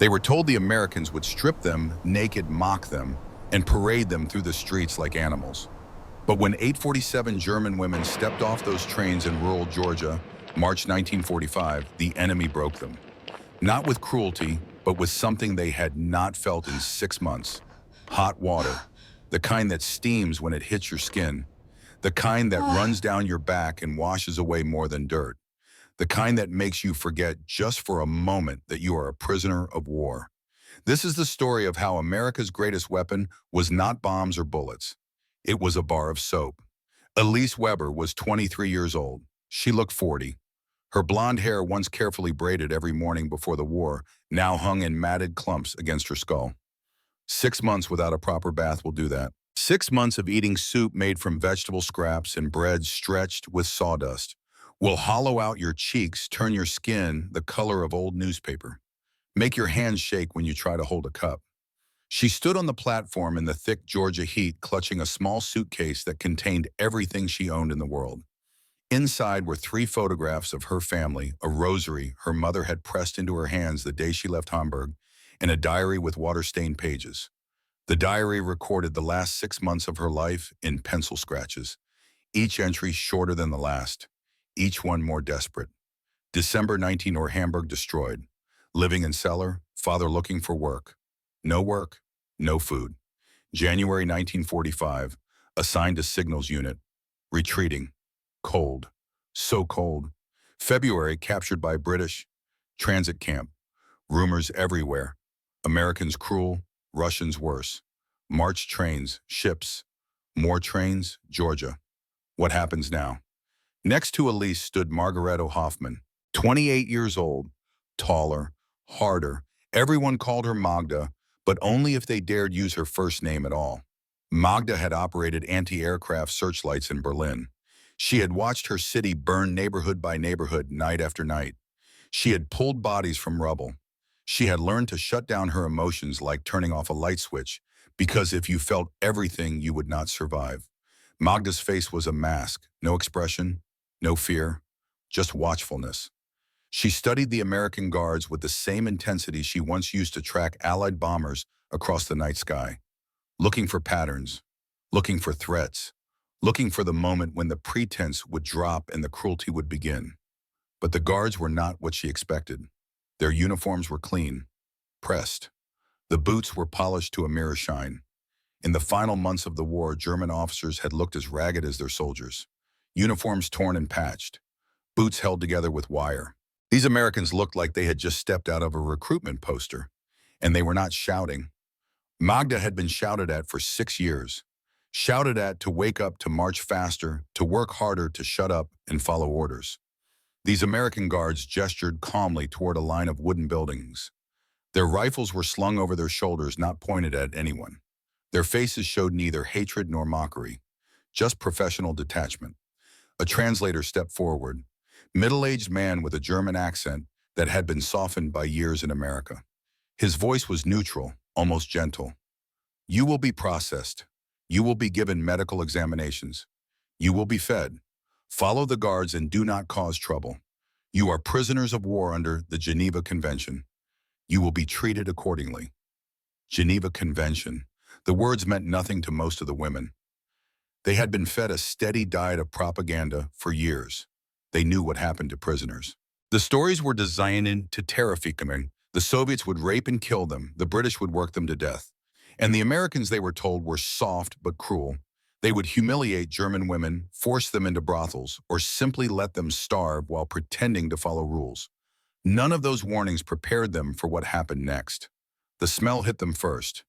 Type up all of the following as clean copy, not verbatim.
They were told the Americans would strip them naked, mock them, and parade them through the streets like animals. But when 847 German women stepped off those trains in rural Georgia, March 1945, the enemy broke them. Not with cruelty, but with something they had not felt in 6 months. Hot water, the kind that steams when it hits your skin, the kind that runs down your back and washes away more than dirt, the kind that makes you forget just for a moment that you are a prisoner of war. This is the story of how America's greatest weapon was not bombs or bullets. It was a bar of soap. Elise Weber was 23 years old. She looked 40. Her blonde hair, once carefully braided every morning before the war, now hung in matted clumps against her skull. 6 months without a proper bath will do that. 6 months of eating soup made from vegetable scraps and bread stretched with sawdust will hollow out your cheeks, turn your skin the color of old newspaper, make your hands shake when you try to hold a cup. She stood on the platform in the thick Georgia heat, clutching a small suitcase that contained everything she owned in the world. Inside were 3 photographs of her family, a rosary her mother had pressed into her hands the day she left Hamburg, and a diary with water-stained pages. The diary recorded the last 6 months of her life in pencil scratches, each entry shorter than the last, each one more desperate. December 19 or Hamburg destroyed. Living in cellar, father looking for work. No work, no food. January 1945, assigned to signals unit. Retreating. Cold. So cold. February, captured by British. Transit camp. Rumors everywhere. Americans cruel, Russians worse. March trains, ships. More trains, Georgia. What happens now? Next to Elise stood Margaretha Hoffman, 28 years old, taller, harder. Everyone called her Magda, but only if they dared use her first name at all. Magda had operated anti-aircraft searchlights in Berlin. She had watched her city burn neighborhood by neighborhood night after night. She had pulled bodies from rubble. She had learned to shut down her emotions like turning off a light switch, because if you felt everything, you would not survive. Magda's face was a mask, no expression, no fear, just watchfulness. She studied the American guards with the same intensity she once used to track Allied bombers across the night sky, looking for patterns, looking for threats, looking for the moment when the pretense would drop and the cruelty would begin. But the guards were not what she expected. Their uniforms were clean, pressed. The boots were polished to a mirror shine. In the final months of the war, German officers had looked as ragged as their soldiers. Uniforms torn and patched, boots held together with wire. These Americans looked like they had just stepped out of a recruitment poster, and they were not shouting. Magda had been shouted at for 6 years, shouted at to wake up, to march faster, to work harder, to shut up and follow orders. These American guards gestured calmly toward a line of wooden buildings. Their rifles were slung over their shoulders, not pointed at anyone. Their faces showed neither hatred nor mockery, just professional detachment. A translator stepped forward, middle-aged man with a German accent that had been softened by years in America. His voice was neutral, almost gentle. You will be processed. You will be given medical examinations. You will be fed. Follow the guards and do not cause trouble. You are prisoners of war under the Geneva Convention. You will be treated accordingly. Geneva Convention. The words meant nothing to most of the women. They had been fed a steady diet of propaganda for years. They knew what happened to prisoners. The stories were designed to terrify them. The Soviets would rape and kill them. The British would work them to death. And the Americans, they were told, were soft but cruel. They would humiliate German women, force them into brothels, or simply let them starve while pretending to follow rules. None of those warnings prepared them for what happened next. The smell hit them first.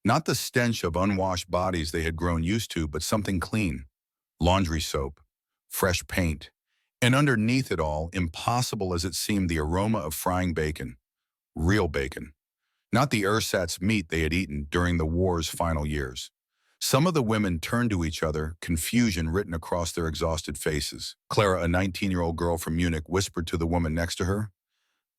Not the stench of unwashed bodies they had grown used to, but something clean. Laundry soap, fresh paint, and underneath it all, impossible as it seemed, the aroma of frying bacon. Real bacon. Not the ersatz meat they had eaten during the war's final years. Some of the women turned to each other, confusion written across their exhausted faces. Clara, a 19-year-old girl from Munich, whispered to the woman next to her.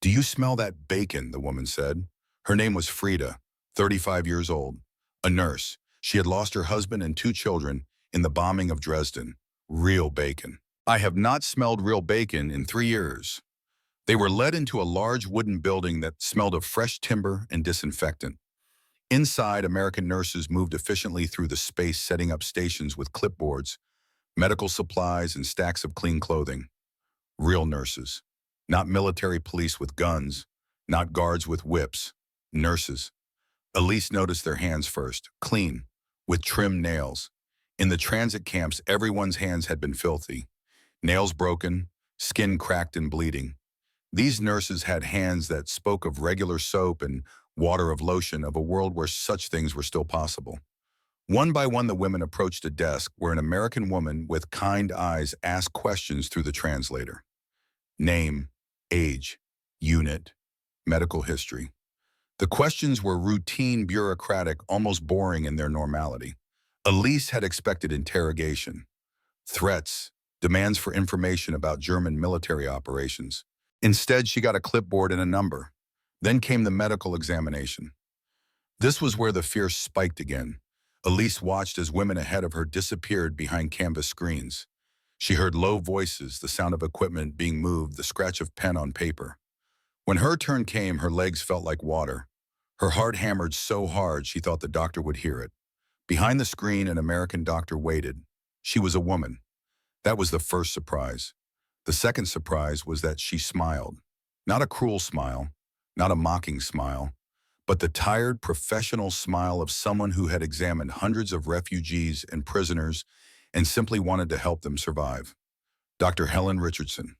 "Do you smell that bacon?" the woman said. Her name was Frida, 35 years old, a nurse. She had lost her husband and 2 children in the bombing of Dresden. Real bacon. "I have not smelled real bacon in 3 years. They were led into a large wooden building that smelled of fresh timber and disinfectant. Inside, American nurses moved efficiently through the space, setting up stations with clipboards, medical supplies, and stacks of clean clothing. Real nurses. Not military police with guns, not guards with whips. Nurses. Elise noticed their hands first, clean, with trimmed nails. In the transit camps, everyone's hands had been filthy. Nails broken, skin cracked and bleeding. These nurses had hands that spoke of regular soap and water of lotion, of a world where such things were still possible. One by one, the women approached a desk where an American woman with kind eyes asked questions through the translator. Name, age, unit, medical history. The questions were routine, bureaucratic, almost boring in their normality. Elise had expected interrogation, threats, demands for information about German military operations. Instead, she got a clipboard and a number. Then came the medical examination. This was where the fear spiked again. Elise watched as women ahead of her disappeared behind canvas screens. She heard low voices, the sound of equipment being moved, the scratch of pen on paper. When her turn came, her legs felt like water. Her heart hammered so hard she thought the doctor would hear it. Behind the screen, an American doctor waited. She was a woman. That was the first surprise. The second surprise was that she smiled. Not a cruel smile, not a mocking smile, but the tired, professional smile of someone who had examined hundreds of refugees and prisoners and simply wanted to help them survive. Dr. Helen Richardson,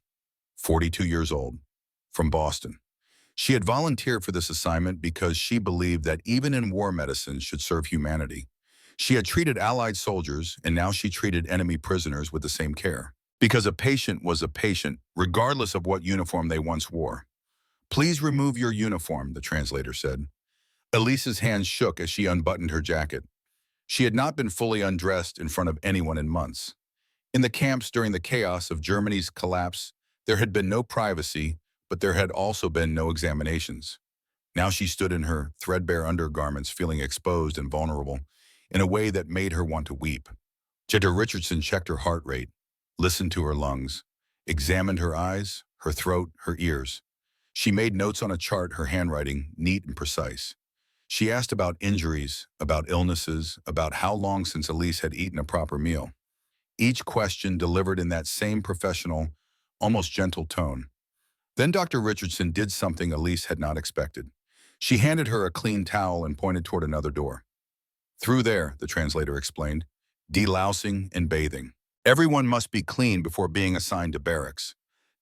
42 years old, from Boston. She had volunteered for this assignment because she believed that even in war, medicine should serve humanity. She had treated Allied soldiers, and now she treated enemy prisoners with the same care. Because a patient was a patient, regardless of what uniform they once wore. "Please remove your uniform," the translator said. Elise's hands shook as she unbuttoned her jacket. She had not been fully undressed in front of anyone in months. In the camps during the chaos of Germany's collapse, there had been no privacy, but there had also been no examinations. Now she stood in her threadbare undergarments, feeling exposed and vulnerable, in a way that made her want to weep. Dr. Richardson checked her heart rate, listened to her lungs, examined her eyes, her throat, her ears. She made notes on a chart, her handwriting neat and precise. She asked about injuries, about illnesses, about how long since Elise had eaten a proper meal. Each question delivered in that same professional, almost gentle tone. Then Dr. Richardson did something Elise had not expected. She handed her a clean towel and pointed toward another door. "Through there," the translator explained, "delousing and bathing. Everyone must be clean before being assigned to barracks."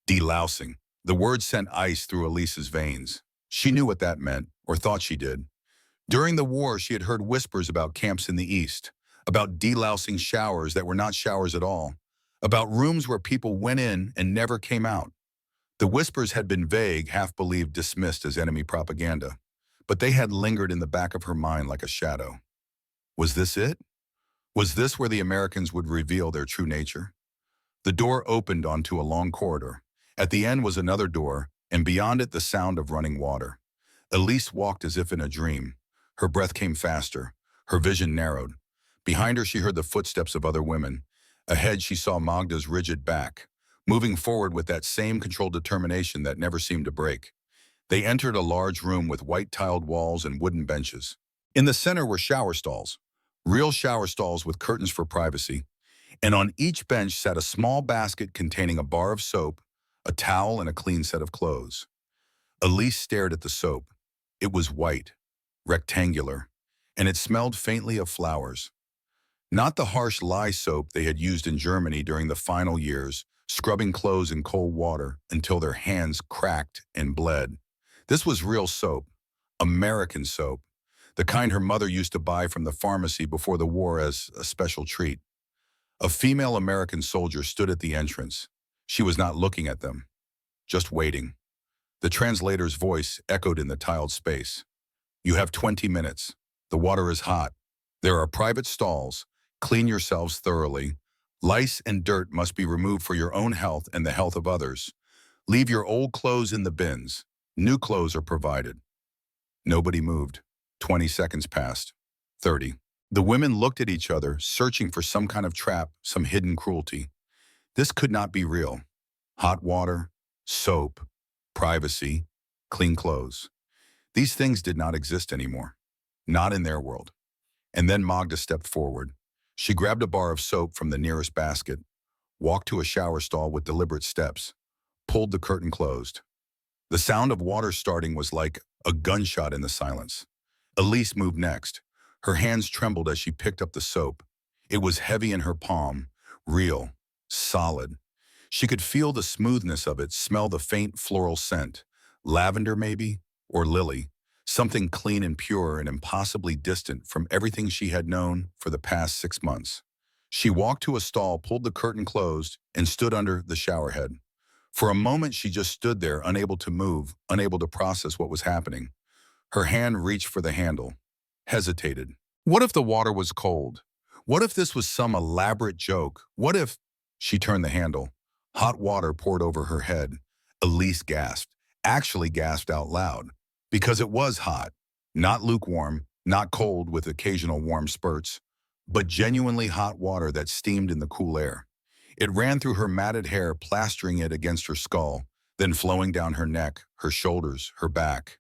Delousing. The word sent ice through Elise's veins. She knew what that meant, or thought she did. During the war, she had heard whispers about camps in the East, about delousing showers that were not showers at all, about rooms where people went in and never came out. The whispers had been vague, half-believed, dismissed as enemy propaganda, but they had lingered in the back of her mind like a shadow. Was this it? Was this where the Americans would reveal their true nature? The door opened onto a long corridor. At the end was another door, and beyond it the sound of running water. Elise walked as if in a dream. Her breath came faster. Her vision narrowed. Behind her she heard the footsteps of other women. Ahead she saw Magda's rigid back, moving forward with that same controlled determination that never seemed to break. They entered a large room with white-tiled walls and wooden benches. In the center were shower stalls, real shower stalls with curtains for privacy, and on each bench sat a small basket containing a bar of soap, a towel, and a clean set of clothes. Elise stared at the soap. It was white, rectangular, and it smelled faintly of flowers. Not the harsh lye soap they had used in Germany during the final years, scrubbing clothes in cold water until their hands cracked and bled. This was real soap, American soap, the kind her mother used to buy from the pharmacy before the war as a special treat. A female American soldier stood at the entrance. She was not looking at them, just waiting. The translator's voice echoed in the tiled space. "You have 20 minutes. The water is hot. There are private stalls. Clean yourselves thoroughly. Lice and dirt must be removed for your own health and the health of others. Leave your old clothes in the bins. New clothes are provided." Nobody moved. 20 seconds passed. 30. The women looked at each other, searching for some kind of trap, some hidden cruelty. This could not be real. Hot water, soap, privacy, clean clothes. These things did not exist anymore. Not in their world. And then Magda stepped forward. She grabbed a bar of soap from the nearest basket, walked to a shower stall with deliberate steps, pulled the curtain closed. The sound of water starting was like a gunshot in the silence. Elise moved next. Her hands trembled as she picked up the soap. It was heavy in her palm, real, solid. She could feel the smoothness of it, smell the faint floral scent. Lavender, maybe? Or lily. Something clean and pure and impossibly distant from everything she had known for the past 6 months. She walked to a stall, pulled the curtain closed, and stood under the shower head. For a moment, she just stood there, unable to move, unable to process what was happening. Her hand reached for the handle, hesitated. What if the water was cold? What if this was some elaborate joke? What if... She turned the handle. Hot water poured over her head. Elise gasped, actually gasped out loud, because it was hot. Not lukewarm, not cold with occasional warm spurts, but genuinely hot water that steamed in the cool air. It ran through her matted hair, plastering it against her skull, then flowing down her neck, her shoulders, her back,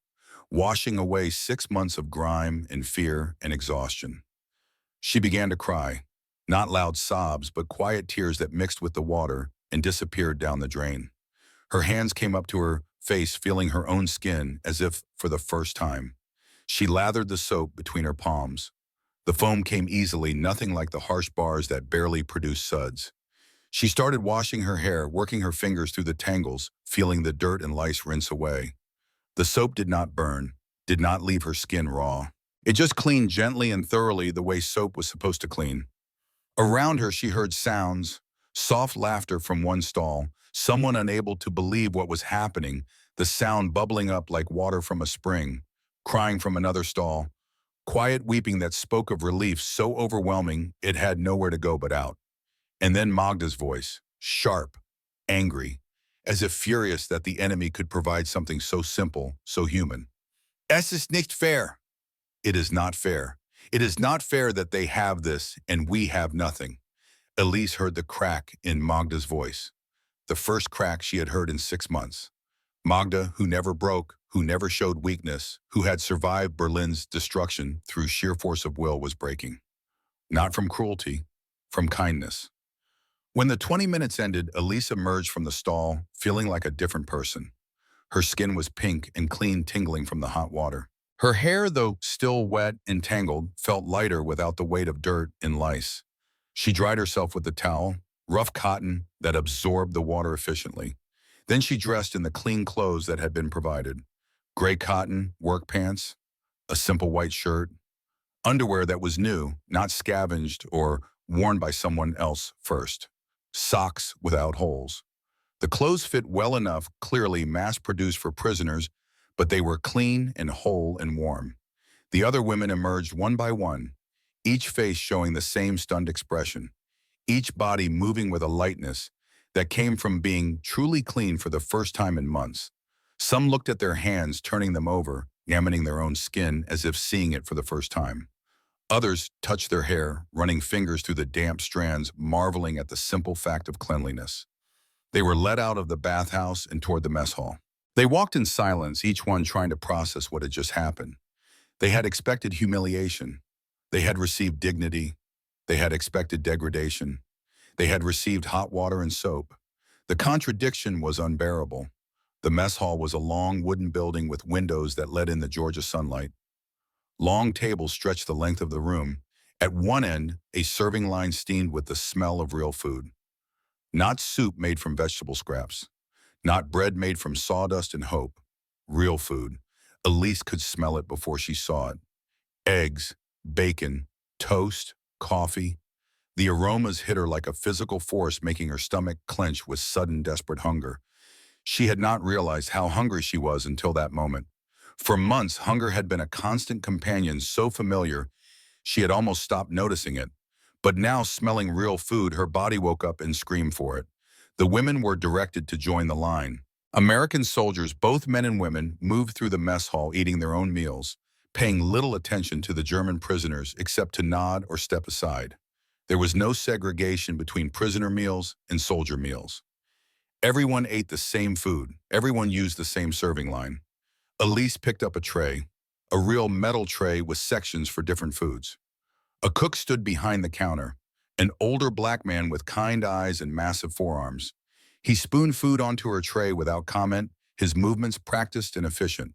washing away 6 months of grime and fear and exhaustion. She began to cry, not loud sobs, but quiet tears that mixed with the water and disappeared down the drain. Her hands came up to her face, feeling her own skin as if for the first time. She lathered the soap between her palms. The foam came easily, nothing like the harsh bars that barely produced suds. She started washing her hair, working her fingers through the tangles, feeling the dirt and lice rinse away. The soap did not burn, did not leave her skin raw. It just cleaned gently and thoroughly the way soap was supposed to clean. Around her, she heard sounds, soft laughter from one stall, someone unable to believe what was happening, the sound bubbling up like water from a spring, crying from another stall, quiet weeping that spoke of relief so overwhelming it had nowhere to go but out. And then Magda's voice, sharp, angry, as if furious that the enemy could provide something so simple, so human. Es ist nicht fair. It is not fair. It is not fair that they have this and we have nothing. Elise heard the crack in Magda's voice, the first crack she had heard in 6 months. Magda, who never broke, who never showed weakness, who had survived Berlin's destruction through sheer force of will, was breaking. Not from cruelty, from kindness. When the 20 minutes ended, Elise emerged from the stall, feeling like a different person. Her skin was pink and clean, tingling from the hot water. Her hair, though still wet and tangled, felt lighter without the weight of dirt and lice. She dried herself with the towel, rough cotton that absorbed the water efficiently. Then she dressed in the clean clothes that had been provided. Gray cotton, work pants, a simple white shirt, underwear that was new, not scavenged or worn by someone else first. Socks without holes. The clothes fit well enough, clearly mass-produced for prisoners, but they were clean and whole and warm. The other women emerged one by one, each face showing the same stunned expression, each body moving with a lightness that came from being truly clean for the first time in months. Some looked at their hands, turning them over, examining their own skin as if seeing it for the first time. Others touched their hair, running fingers through the damp strands, marveling at the simple fact of cleanliness. They were led out of the bathhouse and toward the mess hall. They walked in silence, each one trying to process what had just happened. They had expected humiliation. They had received dignity. They had expected degradation. They had received hot water and soap. The contradiction was unbearable. The mess hall was a long wooden building with windows that let in the Georgia sunlight. Long tables stretched the length of the room. At one end, a serving line steamed with the smell of real food. Not soup made from vegetable scraps. Not bread made from sawdust and hope. Real food. Elise could smell it before she saw it. Eggs, bacon, toast, coffee. The aromas hit her like a physical force, making her stomach clench with sudden, desperate hunger. She had not realized how hungry she was until that moment. For months, hunger had been a constant companion, so familiar she had almost stopped noticing it. But now, smelling real food, her body woke up and screamed for it. The women were directed to join the line. American soldiers, both men and women, moved through the mess hall eating their own meals, paying little attention to the German prisoners except to nod or step aside. There was no segregation between prisoner meals and soldier meals. Everyone ate the same food. Everyone used the same serving line. Elise picked up a tray, a real metal tray with sections for different foods. A cook stood behind the counter, an older black man with kind eyes and massive forearms. He spooned food onto her tray without comment, his movements practiced and efficient.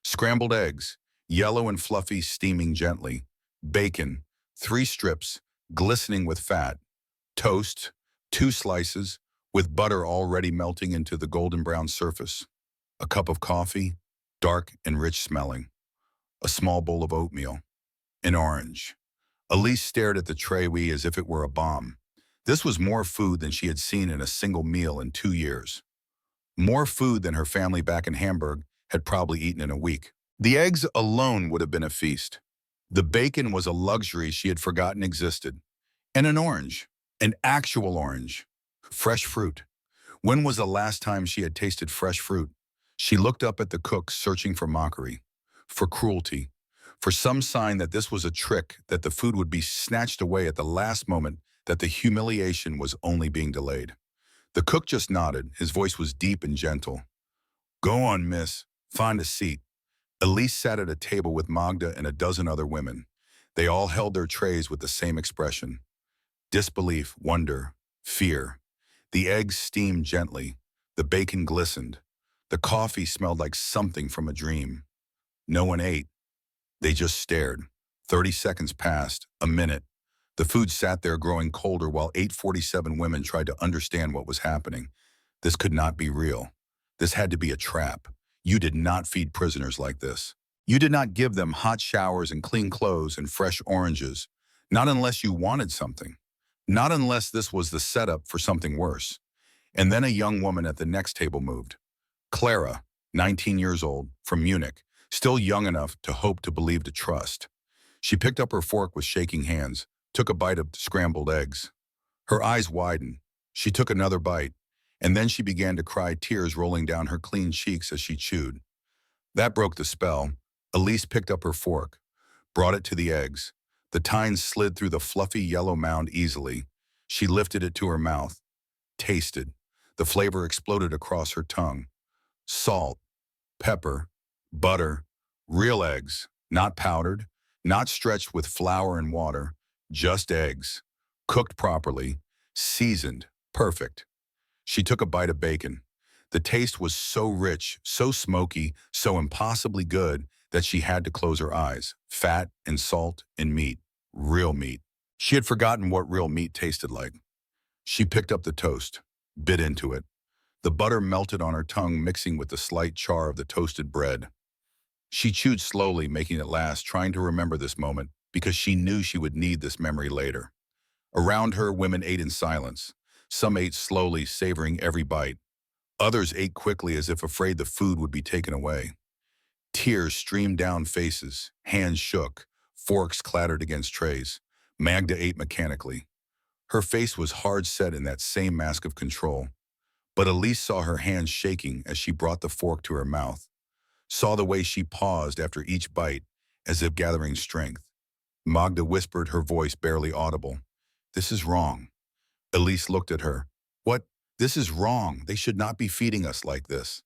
Scrambled eggs, yellow and fluffy, steaming gently. Bacon, 3 strips, glistening with fat. Toast, 2 slices, with butter already melting into the golden brown surface. A cup of coffee, dark and rich smelling. A small bowl of oatmeal. An orange. Elise stared at the tray as if it were a bomb. This was more food than she had seen in a single meal in 2 years. More food than her family back in Hamburg had probably eaten in a week. The eggs alone would have been a feast. The bacon was a luxury she had forgotten existed. And an orange. An actual orange. Fresh fruit. When was the last time she had tasted fresh fruit? She looked up at the cook, searching for mockery, for cruelty, for some sign that this was a trick, that the food would be snatched away at the last moment, that the humiliation was only being delayed. The cook just nodded. His voice was deep and gentle. "Go on, miss. Find a seat." Elise sat at a table with Magda and a dozen other women. They all held their trays with the same expression. Disbelief, wonder, fear. The eggs steamed gently. The bacon glistened. The coffee smelled like something from a dream. No one ate. They just stared. 30 seconds passed, a minute. The food sat there growing colder while 847 women tried to understand what was happening. This could not be real. This had to be a trap. You did not feed prisoners like this. You did not give them hot showers and clean clothes and fresh oranges. Not unless you wanted something. Not unless this was the setup for something worse. And then a young woman at the next table moved. Clara, 19 years old, from Munich, still young enough to hope, to believe, to trust. She picked up her fork with shaking hands, took a bite of scrambled eggs. Her eyes widened. She took another bite, and then she began to cry, tears rolling down her clean cheeks as she chewed. That broke the spell. Elise picked up her fork, brought it to the eggs. The tines slid through the fluffy yellow mound easily. She lifted it to her mouth, tasted. The flavor exploded across her tongue. Salt, pepper, butter, real eggs, not powdered, not stretched with flour and water, just eggs, cooked properly, seasoned, perfect. She took a bite of bacon. The taste was so rich, so smoky, so impossibly good that she had to close her eyes. Fat and salt and meat, real meat. She had forgotten what real meat tasted like. She picked up the toast, bit into it. The butter melted on her tongue, mixing with the slight char of the toasted bread. She chewed slowly, making it last, trying to remember this moment, because she knew she would need this memory later. Around her, women ate in silence. Some ate slowly, savoring every bite. Others ate quickly, as if afraid the food would be taken away. Tears streamed down faces, hands shook, forks clattered against trays. Magda ate mechanically. Her face was hard set in that same mask of control. But Elise saw her hands shaking as she brought the fork to her mouth, saw the way she paused after each bite, as if gathering strength. Magda whispered, her voice barely audible. "This is wrong." Elise looked at her. "What? This is wrong. They should not be feeding us like this."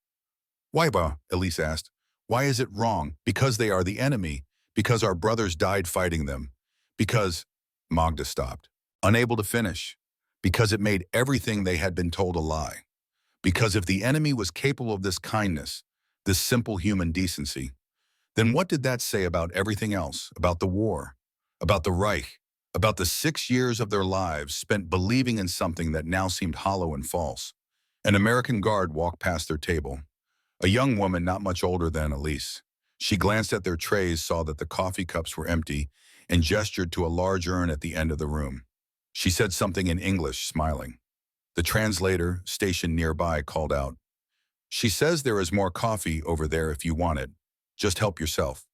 "Why, Elise asked. "Why is it wrong? Because they are the enemy. Because our brothers died fighting them. Because—" Magda stopped, unable to finish. Because it made everything they had been told a lie. Because if the enemy was capable of this kindness, this simple human decency, then what did that say about everything else, about the war, about the Reich, about the 6 years of their lives spent believing in something that now seemed hollow and false? An American guard walked past their table, a young woman not much older than Elise. She glanced at their trays, saw that the coffee cups were empty, and gestured to a large urn at the end of the room. She said something in English, smiling. The translator, stationed nearby, called out, "She says there is more coffee over there if you want it. Just help yourself."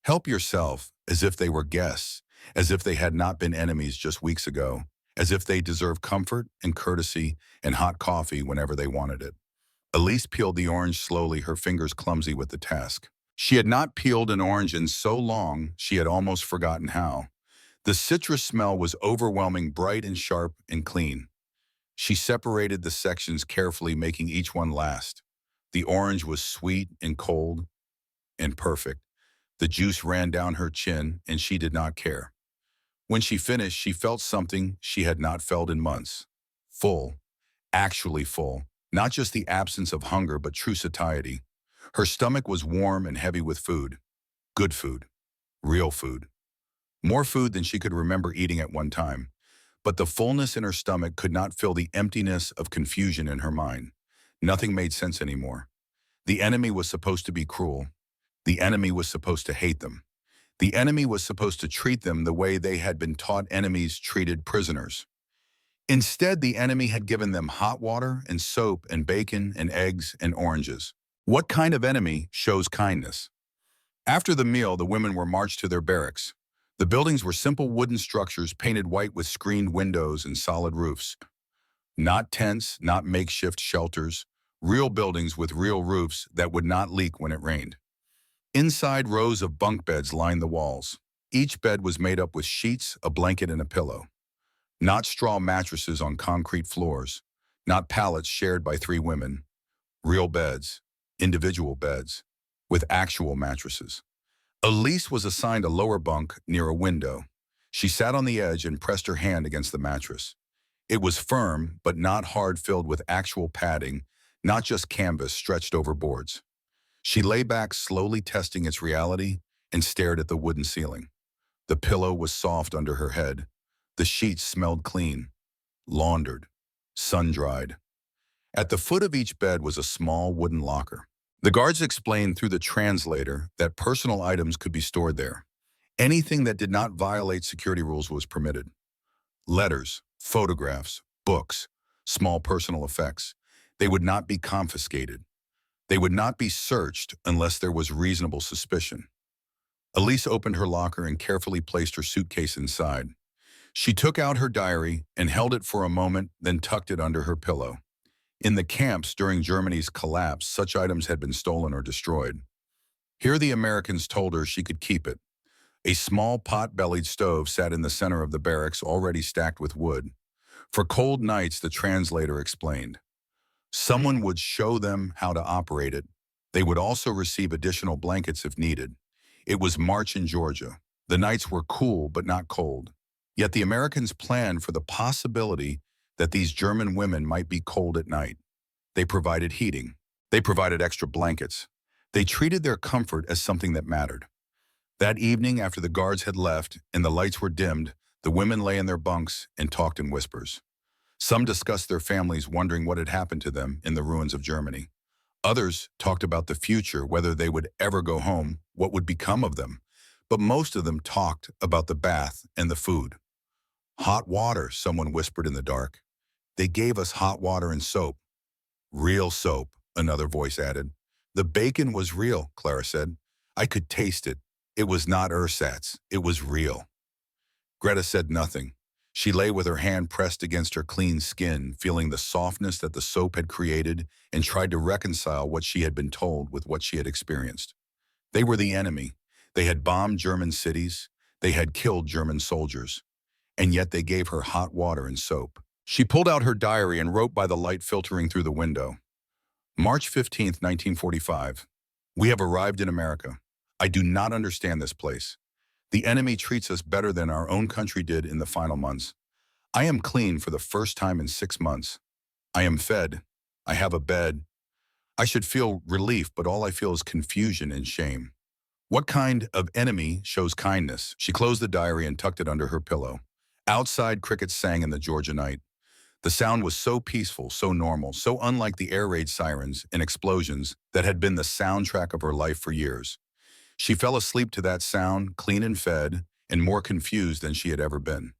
Help yourself, as if they were guests, as if they had not been enemies just weeks ago, as if they deserved comfort and courtesy and hot coffee whenever they wanted it. Elise peeled the orange slowly, her fingers clumsy with the task. She had not peeled an orange in so long she had almost forgotten how. The citrus smell was overwhelming, bright and sharp and clean. She separated the sections carefully, making each one last. The orange was sweet and cold and perfect. The juice ran down her chin, and she did not care. When she finished, she felt something she had not felt in months. Full, actually full. Not just the absence of hunger, but true satiety. Her stomach was warm and heavy with food. Good food. Real food. More food than she could remember eating at one time. But the fullness in her stomach could not fill the emptiness of confusion in her mind. Nothing made sense anymore. The enemy was supposed to be cruel. The enemy was supposed to hate them. The enemy was supposed to treat them the way they had been taught enemies treated prisoners. Instead, the enemy had given them hot water and soap and bacon and eggs and oranges. What kind of enemy shows kindness? After the meal, the women were marched to their barracks. The buildings were simple wooden structures painted white with screened windows and solid roofs. Not tents, not makeshift shelters, real buildings with real roofs that would not leak when it rained. Inside, rows of bunk beds lined the walls. Each bed was made up with sheets, a blanket, and a pillow. Not straw mattresses on concrete floors, not pallets shared by three women. Real beds, individual beds, with actual mattresses. Elise was assigned a lower bunk near a window. She sat on the edge and pressed her hand against the mattress. It was firm, but not hard, filled with actual padding, not just canvas stretched over boards. She lay back, slowly testing its reality, and stared at the wooden ceiling. The pillow was soft under her head. The sheets smelled clean, laundered, sun-dried. At the foot of each bed was a small wooden locker. The guards explained through the translator that personal items could be stored there. Anything that did not violate security rules was permitted. Letters, photographs, books, small personal effects. They would not be confiscated. They would not be searched unless there was reasonable suspicion. Elise opened her locker and carefully placed her suitcase inside. She took out her diary and held it for a moment, then tucked it under her pillow. In the camps during Germany's collapse, such items had been stolen or destroyed. Here the Americans told her she could keep it. A small pot-bellied stove sat in the center of the barracks, already stacked with wood. For cold nights, the translator explained, someone would show them how to operate it. They would also receive additional blankets if needed. It was March in Georgia. The nights were cool but not cold. Yet the Americans planned for the possibility that these German women might be cold at night. They provided heating. They provided extra blankets. They treated their comfort as something that mattered. That evening, after the guards had left and the lights were dimmed, the women lay in their bunks and talked in whispers. Some discussed their families, wondering what had happened to them in the ruins of Germany. Others talked about the future, whether they would ever go home, what would become of them. But most of them talked about the bath and the food. Hot water, someone whispered in the dark. They gave us hot water and soap. Real soap, another voice added. The bacon was real, Clara said. I could taste it. It was not ersatz. It was real. Greta said nothing. She lay with her hand pressed against her clean skin, feeling the softness that the soap had created, and tried to reconcile what she had been told with what she had experienced. They were the enemy. They had bombed German cities. They had killed German soldiers. And yet they gave her hot water and soap. She pulled out her diary and wrote by the light filtering through the window. March 15th, 1945. We have arrived in America. I do not understand this place. The enemy treats us better than our own country did in the final months. I am clean for the first time in 6 months. I am fed. I have a bed. I should feel relief, but all I feel is confusion and shame. What kind of enemy shows kindness? She closed the diary and tucked it under her pillow. Outside, crickets sang in the Georgia night. The sound was so peaceful, so normal, so unlike the air raid sirens and explosions that had been the soundtrack of her life for years. She fell asleep to that sound, clean and fed, and more confused than she had ever been.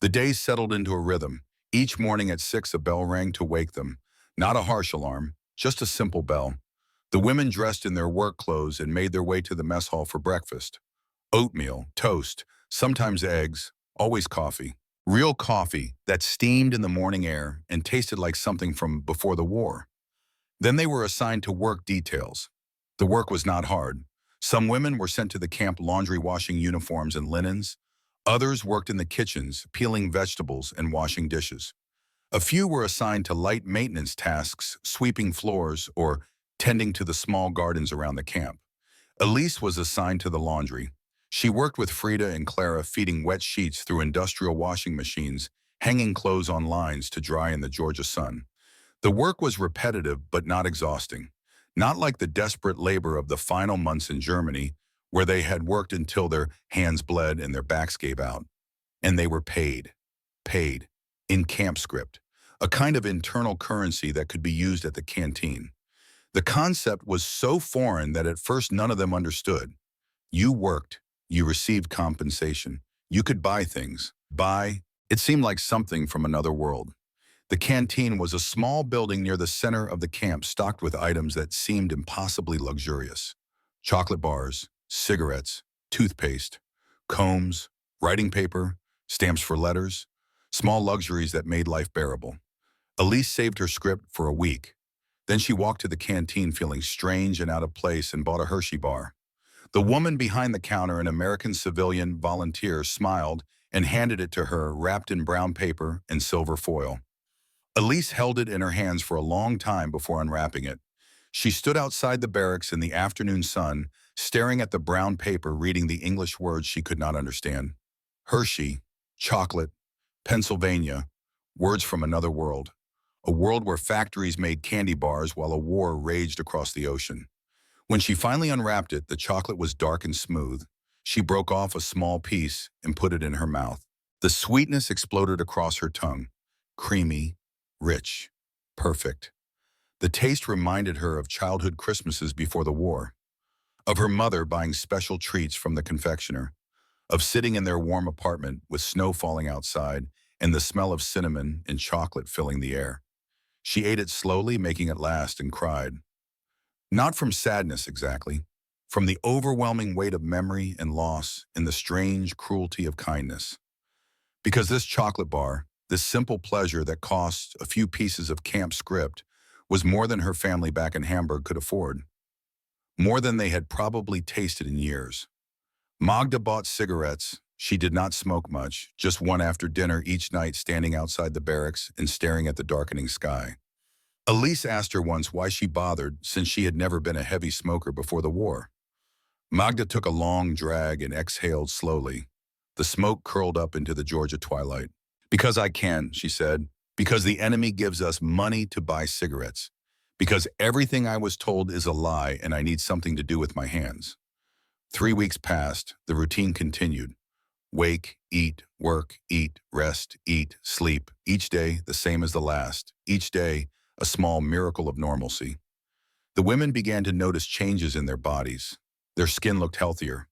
The days settled into a rhythm. Each morning at 6, a bell rang to wake them. Not a harsh alarm, just a simple bell. The women dressed in their work clothes and made their way to the mess hall for breakfast. Oatmeal, toast, sometimes eggs, always coffee. Real coffee that steamed in the morning air and tasted like something from before the war. Then they were assigned to work details. The work was not hard. Some women were sent to the camp laundry washing uniforms and linens. Others worked in the kitchens, peeling vegetables and washing dishes. A few were assigned to light maintenance tasks, sweeping floors, or tending to the small gardens around the camp. Elise was assigned to the laundry. She worked with Frida and Clara feeding wet sheets through industrial washing machines, hanging clothes on lines to dry in the Georgia sun. The work was repetitive but not exhausting, not like the desperate labor of the final months in Germany, where they had worked until their hands bled and their backs gave out. And they were paid, in camp script, a kind of internal currency that could be used at the canteen. The concept was so foreign that at first none of them understood. You worked, you received compensation, you could buy things. It seemed like something from another world. The canteen was a small building near the center of the camp stocked with items that seemed impossibly luxurious. Chocolate bars, cigarettes, toothpaste, combs, writing paper, stamps for letters, small luxuries that made life bearable. Elise saved her script for a week. Then she walked to the canteen feeling strange and out of place and bought a Hershey bar. The woman behind the counter, an American civilian volunteer, smiled and handed it to her wrapped in brown paper and silver foil. Elise held it in her hands for a long time before unwrapping it. She stood outside the barracks in the afternoon sun, staring at the brown paper, reading the English words she could not understand. Hershey, chocolate, Pennsylvania, words from another world. A world where factories made candy bars while a war raged across the ocean. When she finally unwrapped it, the chocolate was dark and smooth. She broke off a small piece and put it in her mouth. The sweetness exploded across her tongue. Creamy, rich, perfect. The taste reminded her of childhood Christmases before the war, of her mother buying special treats from the confectioner, of sitting in their warm apartment with snow falling outside and the smell of cinnamon and chocolate filling the air. She ate it slowly, making it last, and cried. Not from sadness exactly, from the overwhelming weight of memory and loss and the strange cruelty of kindness. Because this chocolate bar, this simple pleasure that cost a few pieces of camp script, was more than her family back in Hamburg could afford, more than they had probably tasted in years. Magda bought cigarettes. She did not smoke much, just one after dinner each night, standing outside the barracks and staring at the darkening sky. Elise asked her once why she bothered, since she had never been a heavy smoker before the war. Magda took a long drag and exhaled slowly. The smoke curled up into the Georgia twilight. Because I can, she said. Because the enemy gives us money to buy cigarettes. Because everything I was told is a lie and I need something to do with my hands. 3 weeks passed. The routine continued. Wake, eat, work, eat, rest, eat, sleep. Each day the same as the last. Each day a small miracle of normalcy. The women began to notice changes in their bodies. Their skin looked healthier.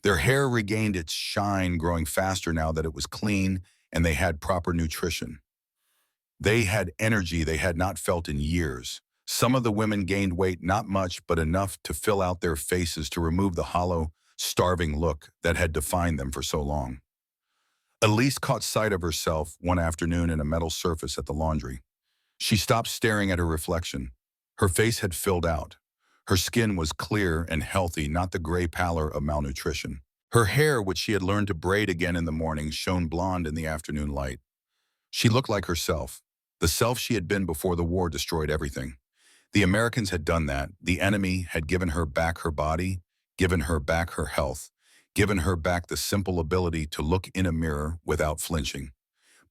Their hair regained its shine, growing faster now that it was clean and they had proper nutrition. They had energy they had not felt in years. Some of the women gained weight, not much, but enough to fill out their faces to remove the hollow, starving look that had defined them for so long. Elise caught sight of herself one afternoon in a metal surface at the laundry. She stopped staring at her reflection. Her face had filled out. Her skin was clear and healthy, not the gray pallor of malnutrition. Her hair, which she had learned to braid again in the morning, shone blonde in the afternoon light. She looked like herself. The self she had been before the war destroyed everything. The Americans had done that. The enemy had given her back her body, given her back her health, given her back the simple ability to look in a mirror without flinching.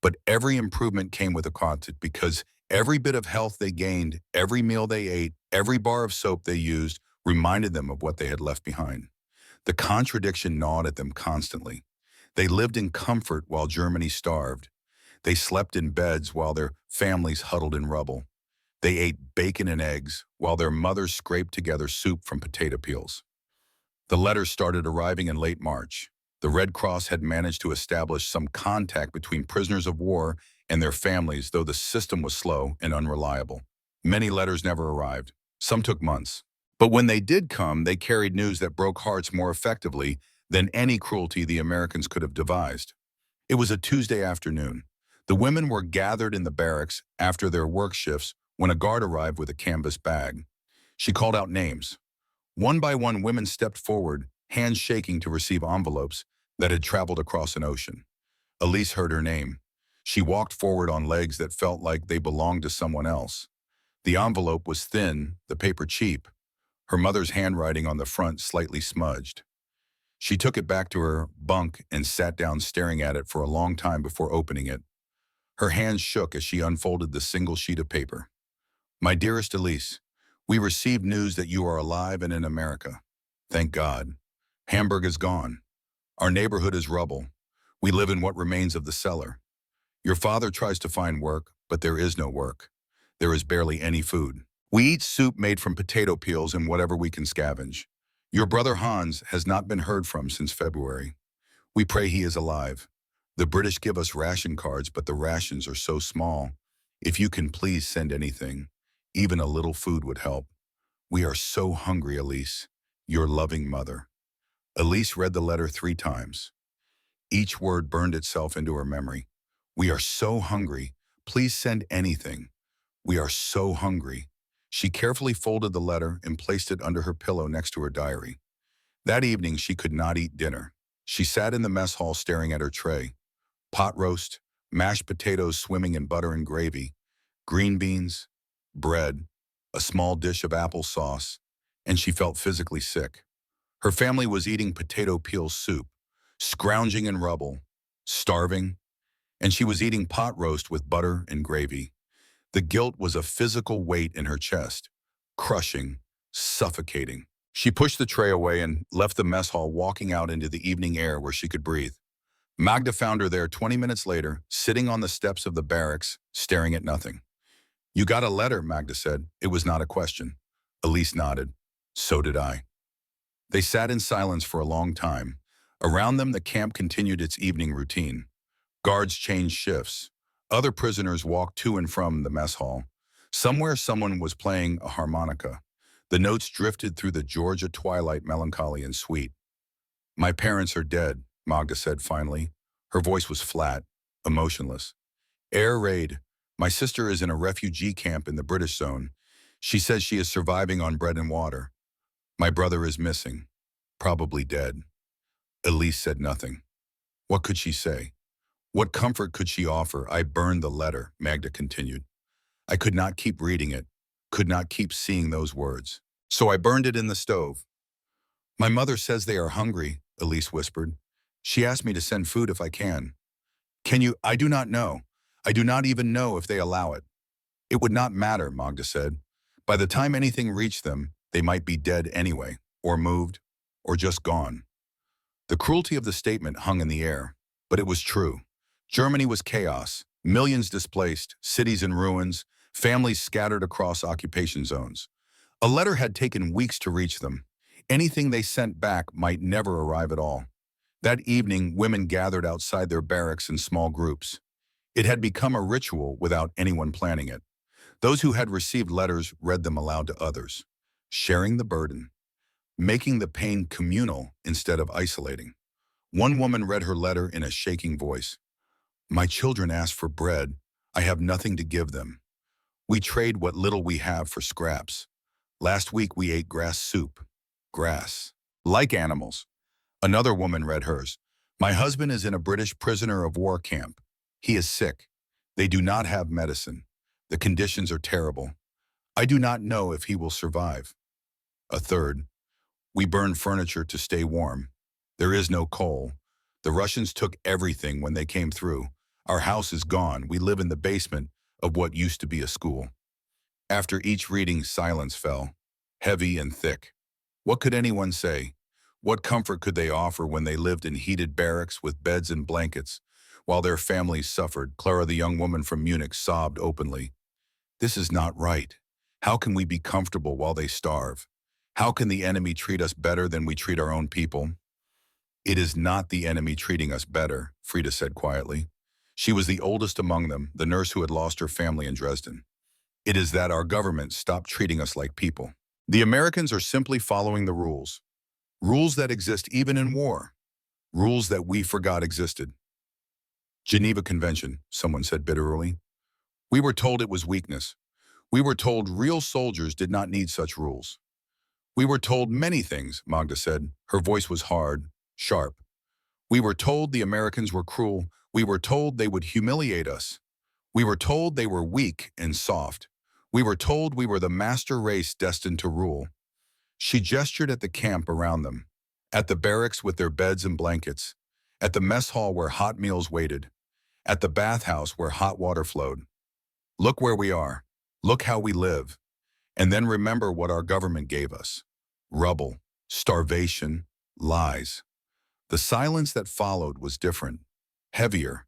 But every improvement came with a cost, because every bit of health they gained, every meal they ate, every bar of soap they used reminded them of what they had left behind. The contradiction gnawed at them constantly. They lived in comfort while Germany starved. They slept in beds while their families huddled in rubble. They ate bacon and eggs while their mothers scraped together soup from potato peels. The letters started arriving in late March. The Red Cross had managed to establish some contact between prisoners of war and their families, though the system was slow and unreliable. Many letters never arrived. Some took months. But when they did come, they carried news that broke hearts more effectively than any cruelty the Americans could have devised. It was a Tuesday afternoon. The women were gathered in the barracks after their work shifts when a guard arrived with a canvas bag. She called out names. One by one, women stepped forward, hands shaking to receive envelopes that had traveled across an ocean. Elise heard her name. She walked forward on legs that felt like they belonged to someone else. The envelope was thin, the paper cheap, her mother's handwriting on the front slightly smudged. She took it back to her bunk and sat down staring at it for a long time before opening it. Her hands shook as she unfolded the single sheet of paper. My dearest Elise, we received news that you are alive and in America. Thank God. Hamburg is gone. Our neighborhood is rubble. We live in what remains of the cellar. Your father tries to find work, but there is no work. There is barely any food. We eat soup made from potato peels and whatever we can scavenge. Your brother Hans has not been heard from since February. We pray he is alive. The British give us ration cards, but the rations are so small. If you can please send anything, even a little food would help. We are so hungry, Elise. Your loving mother. Elise read the letter 3 times. Each word burned itself into her memory. We are so hungry. Please send anything. We are so hungry. She carefully folded the letter and placed it under her pillow next to her diary. That evening, she could not eat dinner. She sat in the mess hall staring at her tray. Pot roast, mashed potatoes swimming in butter and gravy, green beans, bread, a small dish of applesauce, and she felt physically sick. Her family was eating potato peel soup, scrounging in rubble, starving, and she was eating pot roast with butter and gravy. The guilt was a physical weight in her chest, crushing, suffocating. She pushed the tray away and left the mess hall, walking out into the evening air where she could breathe. Magda found her there 20 minutes later, sitting on the steps of the barracks, staring at nothing. You got a letter, Magda said. It was not a question. Elise nodded. So did I. They sat in silence for a long time. Around them, the camp continued its evening routine. Guards changed shifts. Other prisoners walked to and from the mess hall. Somewhere someone was playing a harmonica. The notes drifted through the Georgia twilight, melancholy and sweet. My parents are dead, Magda said finally. Her voice was flat, emotionless. Air raid. My sister is in a refugee camp in the British zone. She says she is surviving on bread and water. My brother is missing, probably dead. Elise said nothing. What could she say? What comfort could she offer? I burned the letter, Magda continued. I could not keep reading it, could not keep seeing those words. So I burned it in the stove. My mother says they are hungry, Elise whispered. She asked me to send food if I can. Can you? I do not know. I do not even know if they allow it. It would not matter, Magda said. By the time anything reached them, they might be dead anyway, or moved, or just gone. The cruelty of the statement hung in the air, but it was true. Germany was chaos, millions displaced, cities in ruins, families scattered across occupation zones. A letter had taken weeks to reach them. Anything they sent back might never arrive at all. That evening, women gathered outside their barracks in small groups. It had become a ritual without anyone planning it. Those who had received letters read them aloud to others, sharing the burden, making the pain communal instead of isolating. One woman read her letter in a shaking voice. My children ask for bread. I have nothing to give them. We trade what little we have for scraps. Last week we ate grass soup. Grass. Like animals. Another woman read hers. My husband is in a British prisoner of war camp. He is sick. They do not have medicine. The conditions are terrible. I do not know if he will survive. A third. We burn furniture to stay warm. There is no coal. The Russians took everything when they came through. Our house is gone. We live in the basement of what used to be a school. After each reading, silence fell, heavy and thick. What could anyone say? What comfort could they offer when they lived in heated barracks with beds and blankets, while their families suffered? Clara, the young woman from Munich, sobbed openly. This is not right. How can we be comfortable while they starve? How can the enemy treat us better than we treat our own people? It is not the enemy treating us better, Frida said quietly. She was the oldest among them, the nurse who had lost her family in Dresden. It is that our government stopped treating us like people. The Americans are simply following the rules. Rules that exist even in war. Rules that we forgot existed. Geneva Convention, someone said bitterly. We were told it was weakness. We were told real soldiers did not need such rules. We were told many things, Magda said. Her voice was hard, sharp. We were told the Americans were cruel. We were told they would humiliate us. We were told they were weak and soft. We were told we were the master race destined to rule. She gestured at the camp around them, at the barracks with their beds and blankets, at the mess hall where hot meals waited, at the bathhouse where hot water flowed. Look where we are. Look how we live. And then remember what our government gave us. Rubble, starvation, lies. The silence that followed was different, heavier,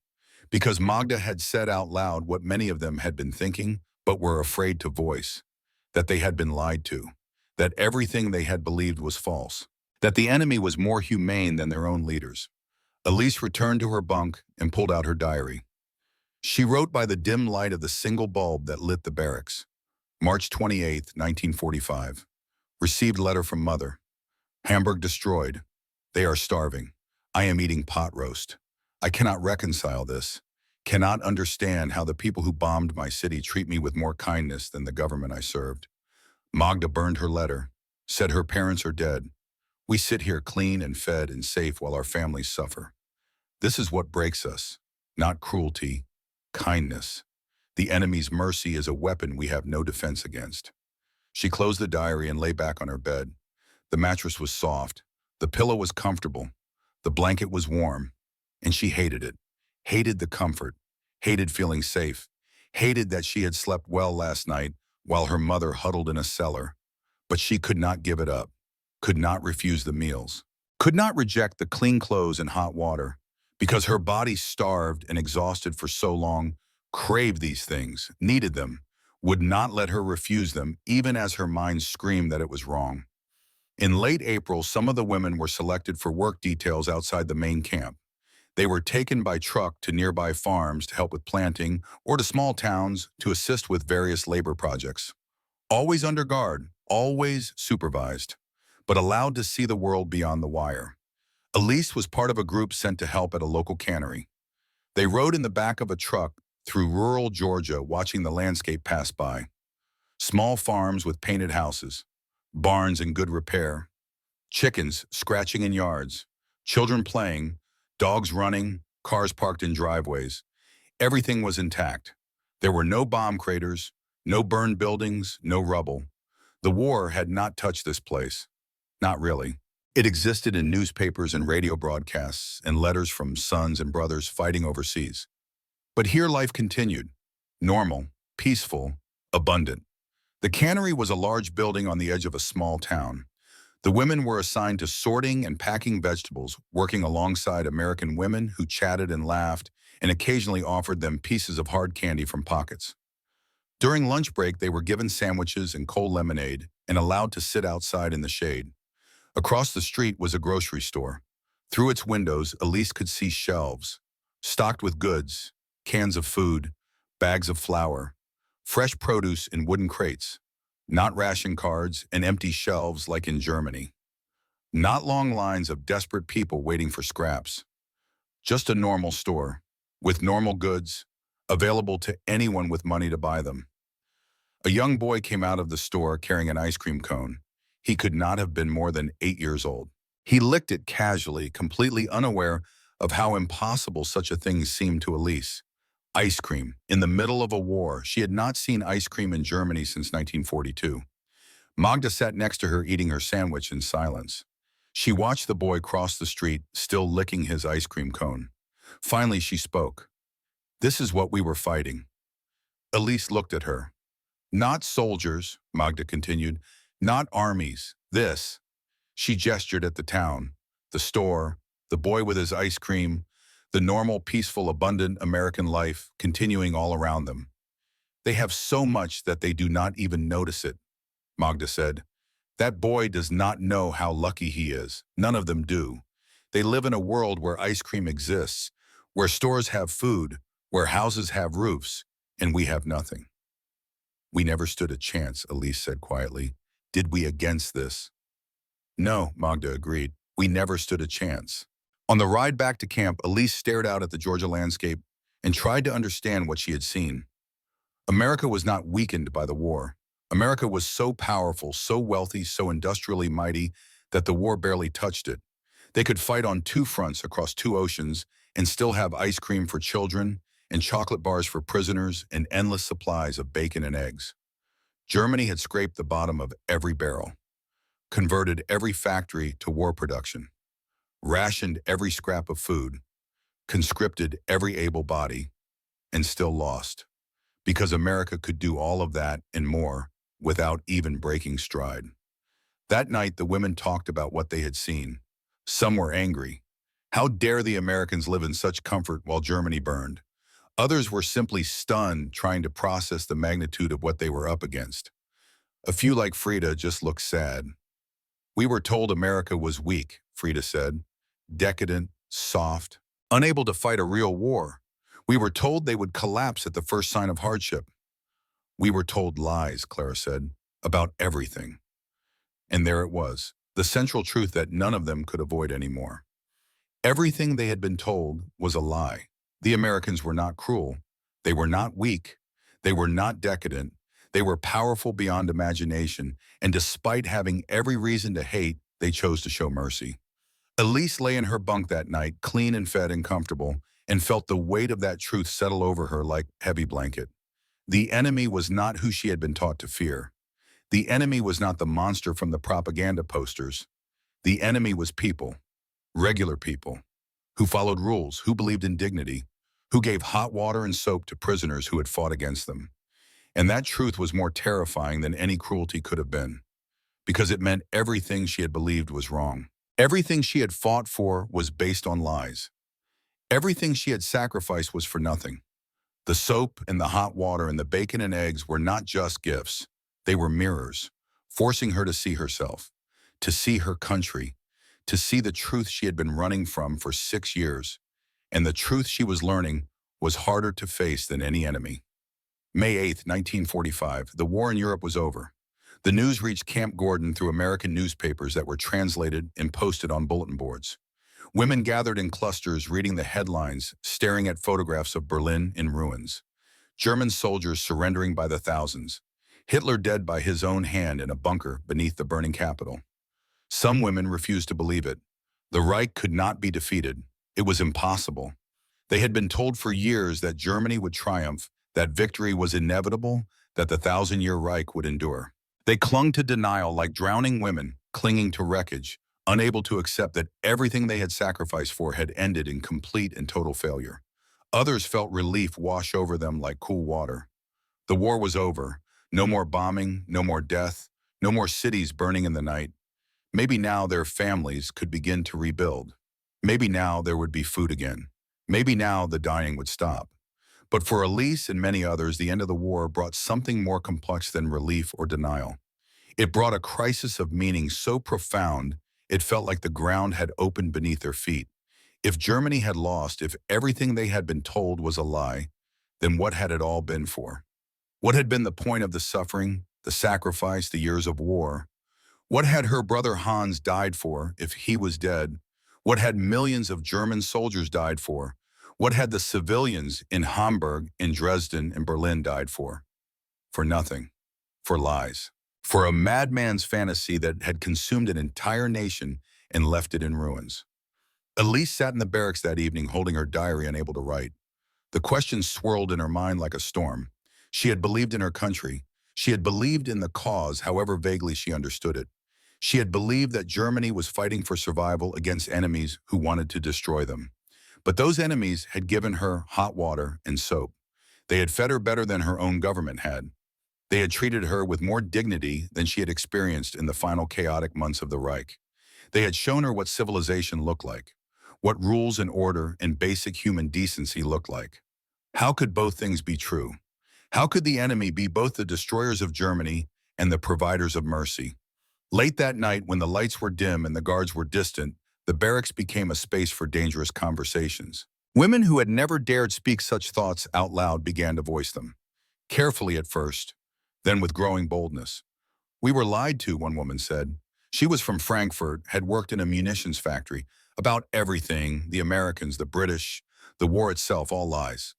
because Magda had said out loud what many of them had been thinking but were afraid to voice, that they had been lied to, that everything they had believed was false, that the enemy was more humane than their own leaders. Elise returned to her bunk and pulled out her diary. She wrote by the dim light of the single bulb that lit the barracks. March 28, 1945. Received letter from mother. Hamburg destroyed. They are starving. I am eating pot roast. I cannot reconcile this. Cannot understand how the people who bombed my city treat me with more kindness than the government I served. Magda burned her letter, said her parents are dead. We sit here clean and fed and safe while our families suffer. This is what breaks us, not cruelty, kindness. The enemy's mercy is a weapon we have no defense against. She closed the diary and lay back on her bed. The mattress was soft. The pillow was comfortable. The blanket was warm. And she hated it. Hated the comfort. Hated feeling safe. Hated that she had slept well last night while her mother huddled in a cellar. But she could not give it up. Could not refuse the meals. Could not reject the clean clothes and hot water. Because her body, starved and exhausted for so long, craved these things, needed them, would not let her refuse them, even as her mind screamed that it was wrong. In late April, some of the women were selected for work details outside the main camp. They were taken by truck to nearby farms to help with planting or to small towns to assist with various labor projects. Always under guard, always supervised, but allowed to see the world beyond the wire. Elise was part of a group sent to help at a local cannery. They rode in the back of a truck through rural Georgia, watching the landscape pass by. Small farms with painted houses, barns in good repair, chickens scratching in yards, children playing, dogs running, cars parked in driveways. Everything was intact. There were no bomb craters, no burned buildings, no rubble. The war had not touched this place. Not really. It existed in newspapers and radio broadcasts and letters from sons and brothers fighting overseas. But here life continued. Normal, peaceful, abundant. The cannery was a large building on the edge of a small town. The women were assigned to sorting and packing vegetables, working alongside American women who chatted and laughed and occasionally offered them pieces of hard candy from pockets. During lunch break, they were given sandwiches and cold lemonade and allowed to sit outside in the shade. Across the street was a grocery store. Through its windows, Elise could see shelves, stocked with goods, cans of food, bags of flour, fresh produce in wooden crates, not ration cards and empty shelves like in Germany. Not long lines of desperate people waiting for scraps. Just a normal store, with normal goods, available to anyone with money to buy them. A young boy came out of the store carrying an ice cream cone. He could not have been more than 8 years old. He licked it casually, completely unaware of how impossible such a thing seemed to Elise. Ice cream, in the middle of a war. She had not seen ice cream in Germany since 1942. Magda sat next to her eating her sandwich in silence. She watched the boy cross the street, still licking his ice cream cone. Finally, she spoke. This is what we were fighting. Elise looked at her. Not soldiers, Magda continued, not armies. This. She gestured at the town, the store, the boy with his ice cream, the normal, peaceful, abundant American life continuing all around them. They have so much that they do not even notice it, Magda said. That boy does not know how lucky he is. None of them do. They live in a world where ice cream exists, where stores have food, where houses have roofs, and we have nothing. We never stood a chance, Elise said quietly. Did we against this? No, Magda agreed. We never stood a chance. On the ride back to camp, Elise stared out at the Georgia landscape and tried to understand what she had seen. America was not weakened by the war. America was so powerful, so wealthy, so industrially mighty that the war barely touched it. They could fight on two fronts across two oceans and still have ice cream for children and chocolate bars for prisoners and endless supplies of bacon and eggs. Germany had scraped the bottom of every barrel, converted every factory to war production, rationed every scrap of food, conscripted every able body, and still lost. Because America could do all of that and more without even breaking stride. That night, the women talked about what they had seen. Some were angry. How dare the Americans live in such comfort while Germany burned? Others were simply stunned, trying to process the magnitude of what they were up against. A few, like Frida, just looked sad. We were told America was weak, Frida said. Decadent, soft, unable to fight a real war. We were told they would collapse at the first sign of hardship. We were told lies, Clara said, about everything. And there it was, the central truth that none of them could avoid anymore. Everything they had been told was a lie. The Americans were not cruel. They were not weak. They were not decadent. They were powerful beyond imagination, and despite having every reason to hate, they chose to show mercy. Elise lay in her bunk that night, clean and fed and comfortable, and felt the weight of that truth settle over her like a heavy blanket. The enemy was not who she had been taught to fear. The enemy was not the monster from the propaganda posters. The enemy was people, regular people, who followed rules, who believed in dignity, who gave hot water and soap to prisoners who had fought against them. And that truth was more terrifying than any cruelty could have been, because it meant everything she had believed was wrong. Everything she had fought for was based on lies. Everything she had sacrificed was for nothing. The soap and the hot water and the bacon and eggs were not just gifts. They were mirrors, forcing her to see herself, to see her country, to see the truth she had been running from for 6 years. And the truth she was learning was harder to face than any enemy. May 8, 1945, the war in Europe was over. The news reached Camp Gordon through American newspapers that were translated and posted on bulletin boards. Women gathered in clusters reading the headlines, staring at photographs of Berlin in ruins. German soldiers surrendering by the thousands. Hitler dead by his own hand in a bunker beneath the burning capital. Some women refused to believe it. The Reich could not be defeated. It was impossible. They had been told for years that Germany would triumph, that victory was inevitable, that the 1,000-year Reich would endure. They clung to denial like drowning women, clinging to wreckage, unable to accept that everything they had sacrificed for had ended in complete and total failure. Others felt relief wash over them like cool water. The war was over. No more bombing, no more death, no more cities burning in the night. Maybe now their families could begin to rebuild. Maybe now there would be food again. Maybe now the dying would stop. But for Elise and many others, the end of the war brought something more complex than relief or denial. It brought a crisis of meaning so profound, it felt like the ground had opened beneath their feet. If Germany had lost, if everything they had been told was a lie, then what had it all been for? What had been the point of the suffering, the sacrifice, the years of war? What had her brother Hans died for if he was dead? What had millions of German soldiers died for? What had the civilians in Hamburg, in Dresden, and Berlin died for? For nothing. For lies. For a madman's fantasy that had consumed an entire nation and left it in ruins. Elise sat in the barracks that evening holding her diary, unable to write. The questions swirled in her mind like a storm. She had believed in her country. She had believed in the cause, however vaguely she understood it. She had believed that Germany was fighting for survival against enemies who wanted to destroy them. But those enemies had given her hot water and soap. They had fed her better than her own government had. They had treated her with more dignity than she had experienced in the final chaotic months of the Reich. They had shown her what civilization looked like, what rules and order and basic human decency looked like. How could both things be true? How could the enemy be both the destroyers of Germany and the providers of mercy? Late that night, when the lights were dim and the guards were distant, the barracks became a space for dangerous conversations. Women who had never dared speak such thoughts out loud began to voice them. Carefully at first, then with growing boldness. We were lied to, one woman said. She was from Frankfurt, had worked in a munitions factory. About everything, the Americans, the British, the war itself, all lies.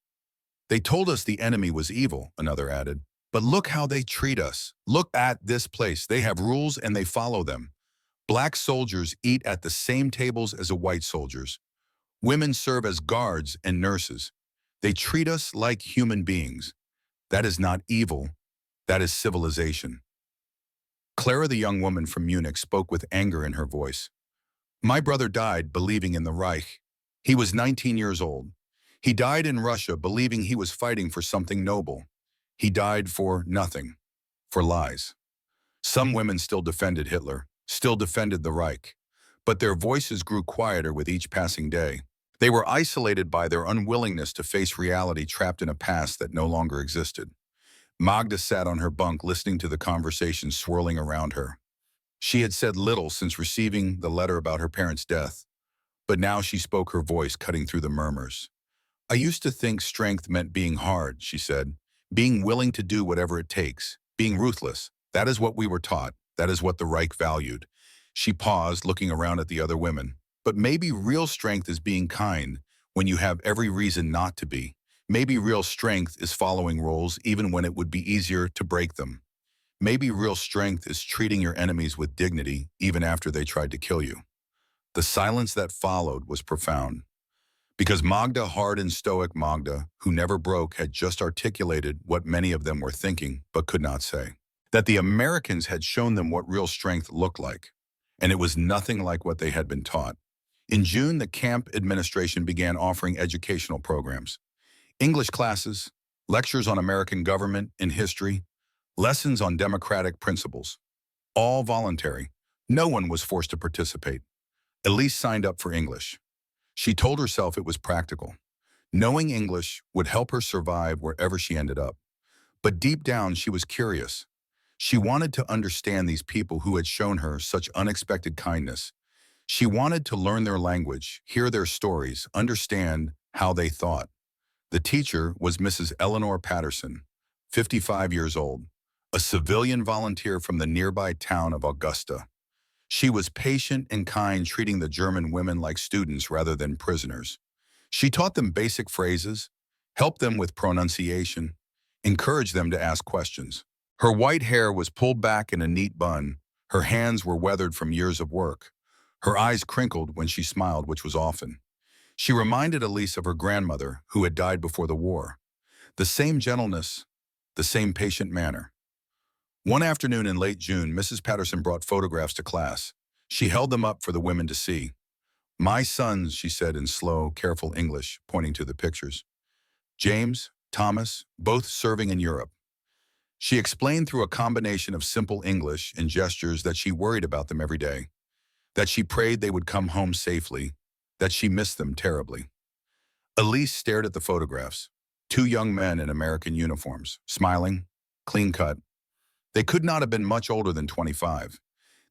They told us the enemy was evil, another added. But look how they treat us. Look at this place. They have rules and they follow them. Black soldiers eat at the same tables as the white soldiers. Women serve as guards and nurses. They treat us like human beings. That is not evil. That is civilization. Clara, the young woman from Munich, spoke with anger in her voice. My brother died believing in the Reich. He was 19 years old. He died in Russia believing he was fighting for something noble. He died for nothing, for lies. Some women still defended Hitler, still defended the Reich, but their voices grew quieter with each passing day. They were isolated by their unwillingness to face reality, trapped in a past that no longer existed. Magda sat on her bunk listening to the conversation swirling around her. She had said little since receiving the letter about her parents' death, but now she spoke, her voice cutting through the murmurs. I used to think strength meant being hard, she said, being willing to do whatever it takes, being ruthless. That is what we were taught. That is what the Reich valued. She paused, looking around at the other women. But maybe real strength is being kind when you have every reason not to be. Maybe real strength is following rules even when it would be easier to break them. Maybe real strength is treating your enemies with dignity even after they tried to kill you. The silence that followed was profound. Because Magda, hard and stoic Magda, who never broke, had just articulated what many of them were thinking but could not say. That the Americans had shown them what real strength looked like, and it was nothing like what they had been taught. In June, the camp administration began offering educational programs. English classes, lectures on American government and history, lessons on democratic principles. All voluntary. No one was forced to participate. Elise signed up for English. She told herself it was practical. Knowing English would help her survive wherever she ended up. But deep down, she was curious. She wanted to understand these people who had shown her such unexpected kindness. She wanted to learn their language, hear their stories, understand how they thought. The teacher was Mrs. Eleanor Patterson, 55 years old, a civilian volunteer from the nearby town of Augusta. She was patient and kind, treating the German women like students rather than prisoners. She taught them basic phrases, helped them with pronunciation, encouraged them to ask questions. Her white hair was pulled back in a neat bun. Her hands were weathered from years of work. Her eyes crinkled when she smiled, which was often. She reminded Elise of her grandmother, who had died before the war. The same gentleness, the same patient manner. One afternoon in late June, Mrs. Patterson brought photographs to class. She held them up for the women to see. My sons, she said in slow, careful English, pointing to the pictures. James, Thomas, both serving in Europe. She explained through a combination of simple English and gestures that she worried about them every day, that she prayed they would come home safely, that she missed them terribly. Elise stared at the photographs. Two young men in American uniforms, smiling, clean-cut. They could not have been much older than 25.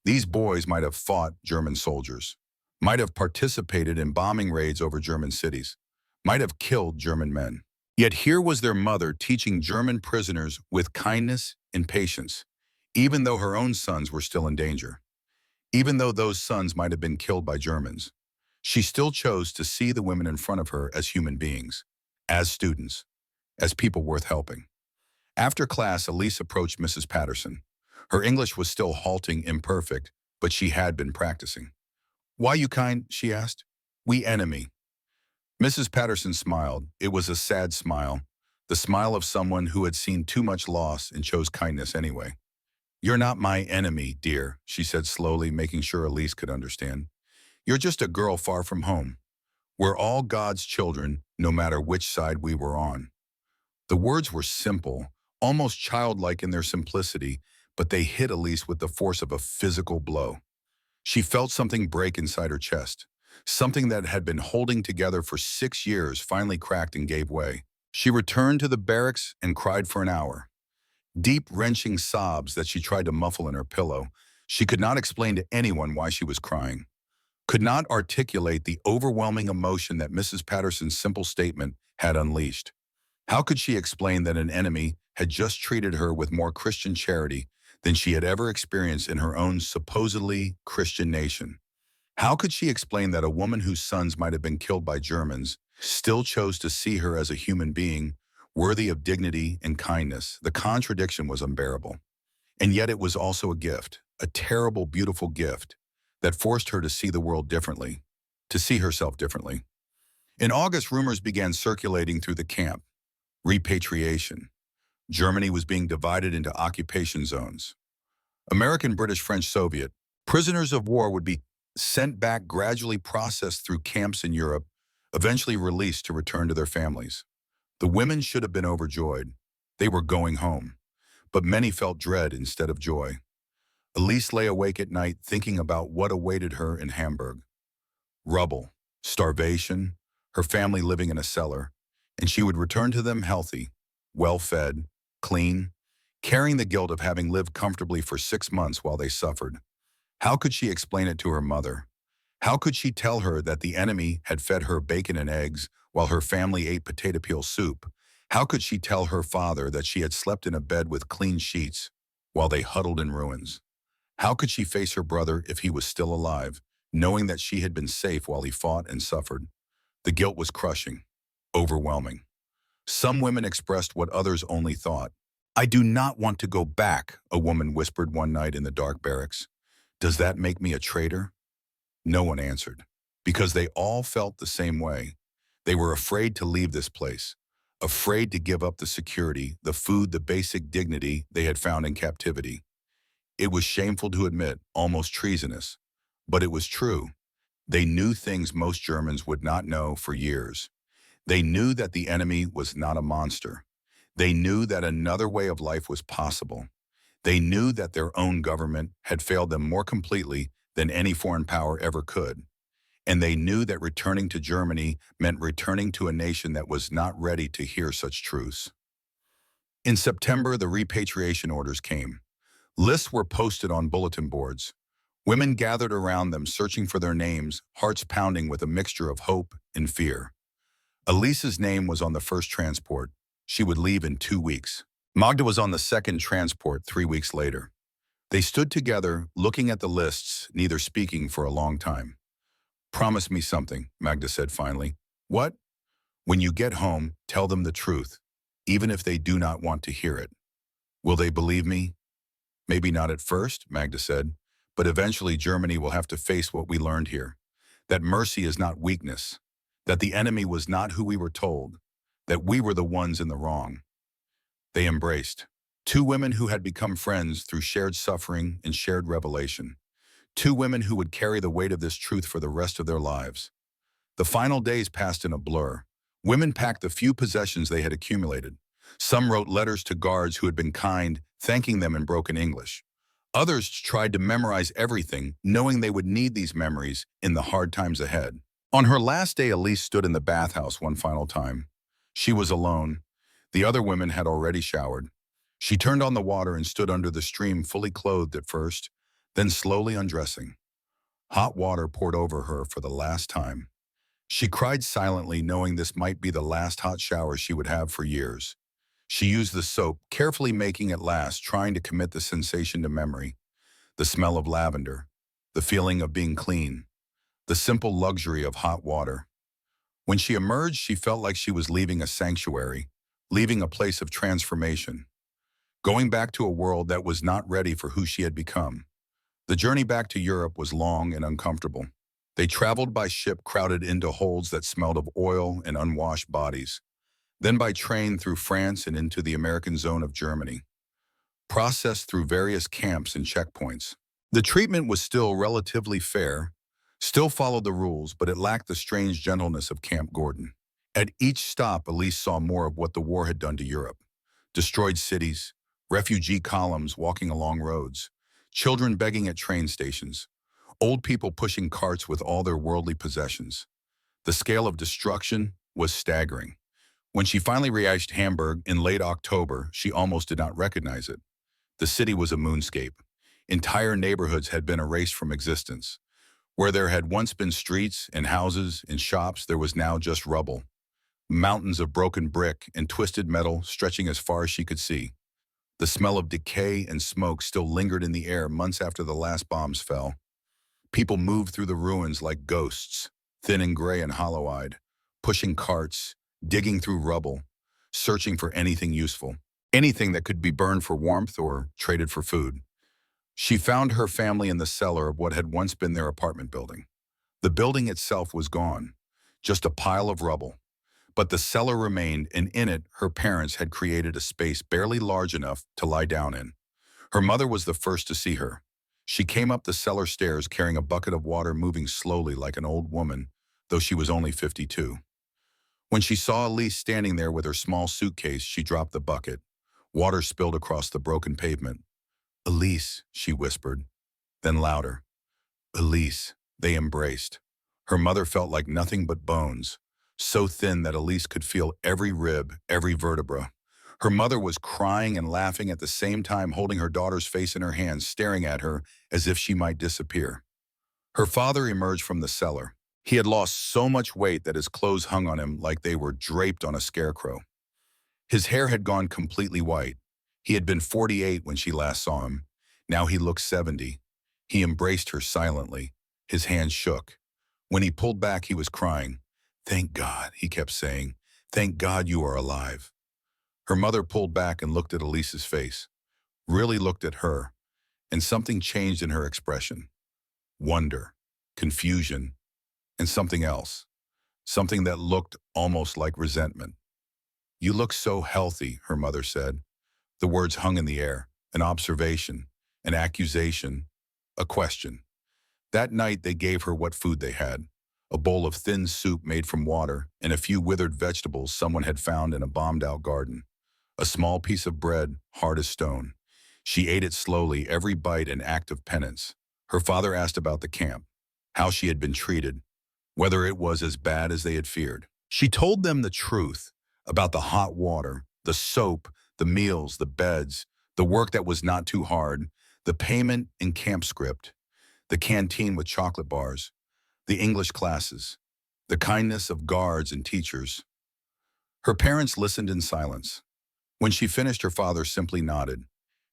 These boys might have fought German soldiers, might have participated in bombing raids over German cities, might have killed German men. Yet here was their mother teaching German prisoners with kindness and patience, even though her own sons were still in danger. Even though those sons might have been killed by Germans, she still chose to see the women in front of her as human beings, as students, as people worth helping. After class, Elise approached Mrs. Patterson. Her English was still halting, imperfect, but she had been practicing. Why you kind? She asked. We enemy. Mrs. Patterson smiled. It was a sad smile, the smile of someone who had seen too much loss and chose kindness anyway. You're not my enemy, dear, she said slowly, making sure Elise could understand. You're just a girl far from home. We're all God's children, no matter which side we were on. The words were simple, almost childlike in their simplicity, but they hit Elise with the force of a physical blow. She felt something break inside her chest. Something that had been holding together for 6 years finally cracked and gave way. She returned to the barracks and cried for an hour. Deep, wrenching sobs that she tried to muffle in her pillow. She could not explain to anyone why she was crying. Could not articulate the overwhelming emotion that Mrs. Patterson's simple statement had unleashed. How could she explain that an enemy had just treated her with more Christian charity than she had ever experienced in her own supposedly Christian nation? How could she explain that a woman whose sons might have been killed by Germans still chose to see her as a human being, worthy of dignity and kindness? The contradiction was unbearable. And yet it was also a gift, a terrible, beautiful gift. that forced her to see the world differently, to see herself differently. In August, rumors began circulating through the camp. Repatriation. Germany was being divided into occupation zones. American, British, French, Soviet. Prisoners of war would be sent back, gradually processed through camps in Europe, eventually released to return to their families. The women should have been overjoyed. They were going home. But many felt dread instead of joy. Elise lay awake at night thinking about what awaited her in Hamburg. Rubble, starvation, her family living in a cellar, and she would return to them healthy, well-fed, clean, carrying the guilt of having lived comfortably for 6 months while they suffered. How could she explain it to her mother? How could she tell her that the enemy had fed her bacon and eggs while her family ate potato peel soup? How could she tell her father that she had slept in a bed with clean sheets while they huddled in ruins? How could she face her brother if he was still alive, knowing that she had been safe while he fought and suffered? The guilt was crushing, overwhelming. Some women expressed what others only thought. "I do not want to go back," a woman whispered one night in the dark barracks. "Does that make me a traitor?" No one answered, because they all felt the same way. They were afraid to leave this place, afraid to give up the security, the food, the basic dignity they had found in captivity. It was shameful to admit, almost treasonous, but it was true. They knew things most Germans would not know for years. They knew that the enemy was not a monster. They knew that another way of life was possible. They knew that their own government had failed them more completely than any foreign power ever could. And they knew that returning to Germany meant returning to a nation that was not ready to hear such truths. In September, the repatriation orders came. Lists were posted on bulletin boards. Women gathered around them, searching for their names, hearts pounding with a mixture of hope and fear. Elise's name was on the first transport. She would leave in 2 weeks. Magda was on the second transport 3 weeks later. They stood together, looking at the lists, neither speaking for a long time. "Promise me something," Magda said finally. "What?" "When you get home, tell them the truth, even if they do not want to hear it." "Will they believe me?" "Maybe not at first," Magda said, "but eventually Germany will have to face what we learned here. That mercy is not weakness. That the enemy was not who we were told. That we were the ones in the wrong." They embraced. Two women who had become friends through shared suffering and shared revelation. Two women who would carry the weight of this truth for the rest of their lives. The final days passed in a blur. Women packed the few possessions they had accumulated. Some wrote letters to guards who had been kind, thanking them in broken English. Others tried to memorize everything, knowing they would need these memories in the hard times ahead. On her last day, Elise stood in the bathhouse one final time. She was alone. The other women had already showered. She turned on the water and stood under the stream, fully clothed at first, then slowly undressing. Hot water poured over her for the last time. She cried silently, knowing this might be the last hot shower she would have for years. She used the soap, carefully making it last, trying to commit the sensation to memory. The smell of lavender, the feeling of being clean, the simple luxury of hot water. When she emerged, she felt like she was leaving a sanctuary, leaving a place of transformation, going back to a world that was not ready for who she had become. The journey back to Europe was long and uncomfortable. They traveled by ship, crowded into holds that smelled of oil and unwashed bodies, then by train through France and into the American zone of Germany, processed through various camps and checkpoints. The treatment was still relatively fair, still followed the rules, but it lacked the strange gentleness of Camp Gordon. At each stop, Elise saw more of what the war had done to Europe. Destroyed cities, refugee columns walking along roads, children begging at train stations, old people pushing carts with all their worldly possessions. The scale of destruction was staggering. When she finally reached Hamburg in late October, she almost did not recognize it. The city was a moonscape. Entire neighborhoods had been erased from existence. Where there had once been streets and houses and shops, there was now just rubble. Mountains of broken brick and twisted metal stretching as far as she could see. The smell of decay and smoke still lingered in the air months after the last bombs fell. People moved through the ruins like ghosts, thin and gray and hollow-eyed, pushing carts, digging through rubble, searching for anything useful, anything that could be burned for warmth or traded for food. She found her family in the cellar of what had once been their apartment building. The building itself was gone, just a pile of rubble. But the cellar remained, and in it, her parents had created a space barely large enough to lie down in. Her mother was the first to see her. She came up the cellar stairs carrying a bucket of water, moving slowly like an old woman, though she was only 52. When she saw Elise standing there with her small suitcase, she dropped the bucket. Water spilled across the broken pavement. "Elise," she whispered, then louder. "Elise." They embraced. Her mother felt like nothing but bones, so thin that Elise could feel every rib, every vertebra. Her mother was crying and laughing at the same time, holding her daughter's face in her hands, staring at her as if she might disappear. Her father emerged from the cellar. He had lost so much weight that his clothes hung on him like they were draped on a scarecrow. His hair had gone completely white. He had been 48 when she last saw him. Now he looked 70. He embraced her silently. His hands shook. When he pulled back, he was crying. "Thank God," he kept saying. "Thank God you are alive." Her mother pulled back and looked at Elise's face, really looked at her, and something changed in her expression. Wonder, confusion, and something else. Something that looked almost like resentment. "You look so healthy," her mother said. The words hung in the air, an observation, an accusation, a question. That night they gave her what food they had, a bowl of thin soup made from water and a few withered vegetables someone had found in a bombed-out garden. A small piece of bread, hard as stone. She ate it slowly, every bite an act of penance. Her father asked about the camp, how she had been treated, whether it was as bad as they had feared. She told them the truth about the hot water, the soap, the meals, the beds, the work that was not too hard, the payment in camp script, the canteen with chocolate bars, the English classes, the kindness of guards and teachers. Her parents listened in silence. When she finished, her father simply nodded.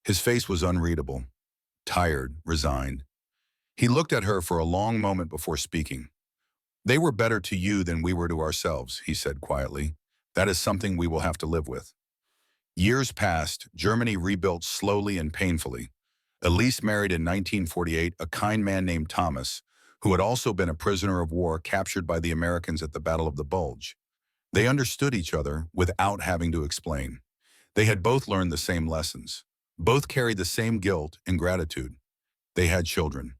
His face was unreadable, tired, resigned. He looked at her for a long moment before speaking. "They were better to you than we were to ourselves," he said quietly. "That is something we will have to live with." Years passed. Germany rebuilt slowly and painfully. Elise married in 1948 a kind man named Thomas, who had also been a prisoner of war captured by the Americans at the Battle of the Bulge. They understood each other without having to explain. They had both learned the same lessons. Both carried the same guilt and gratitude. They had children,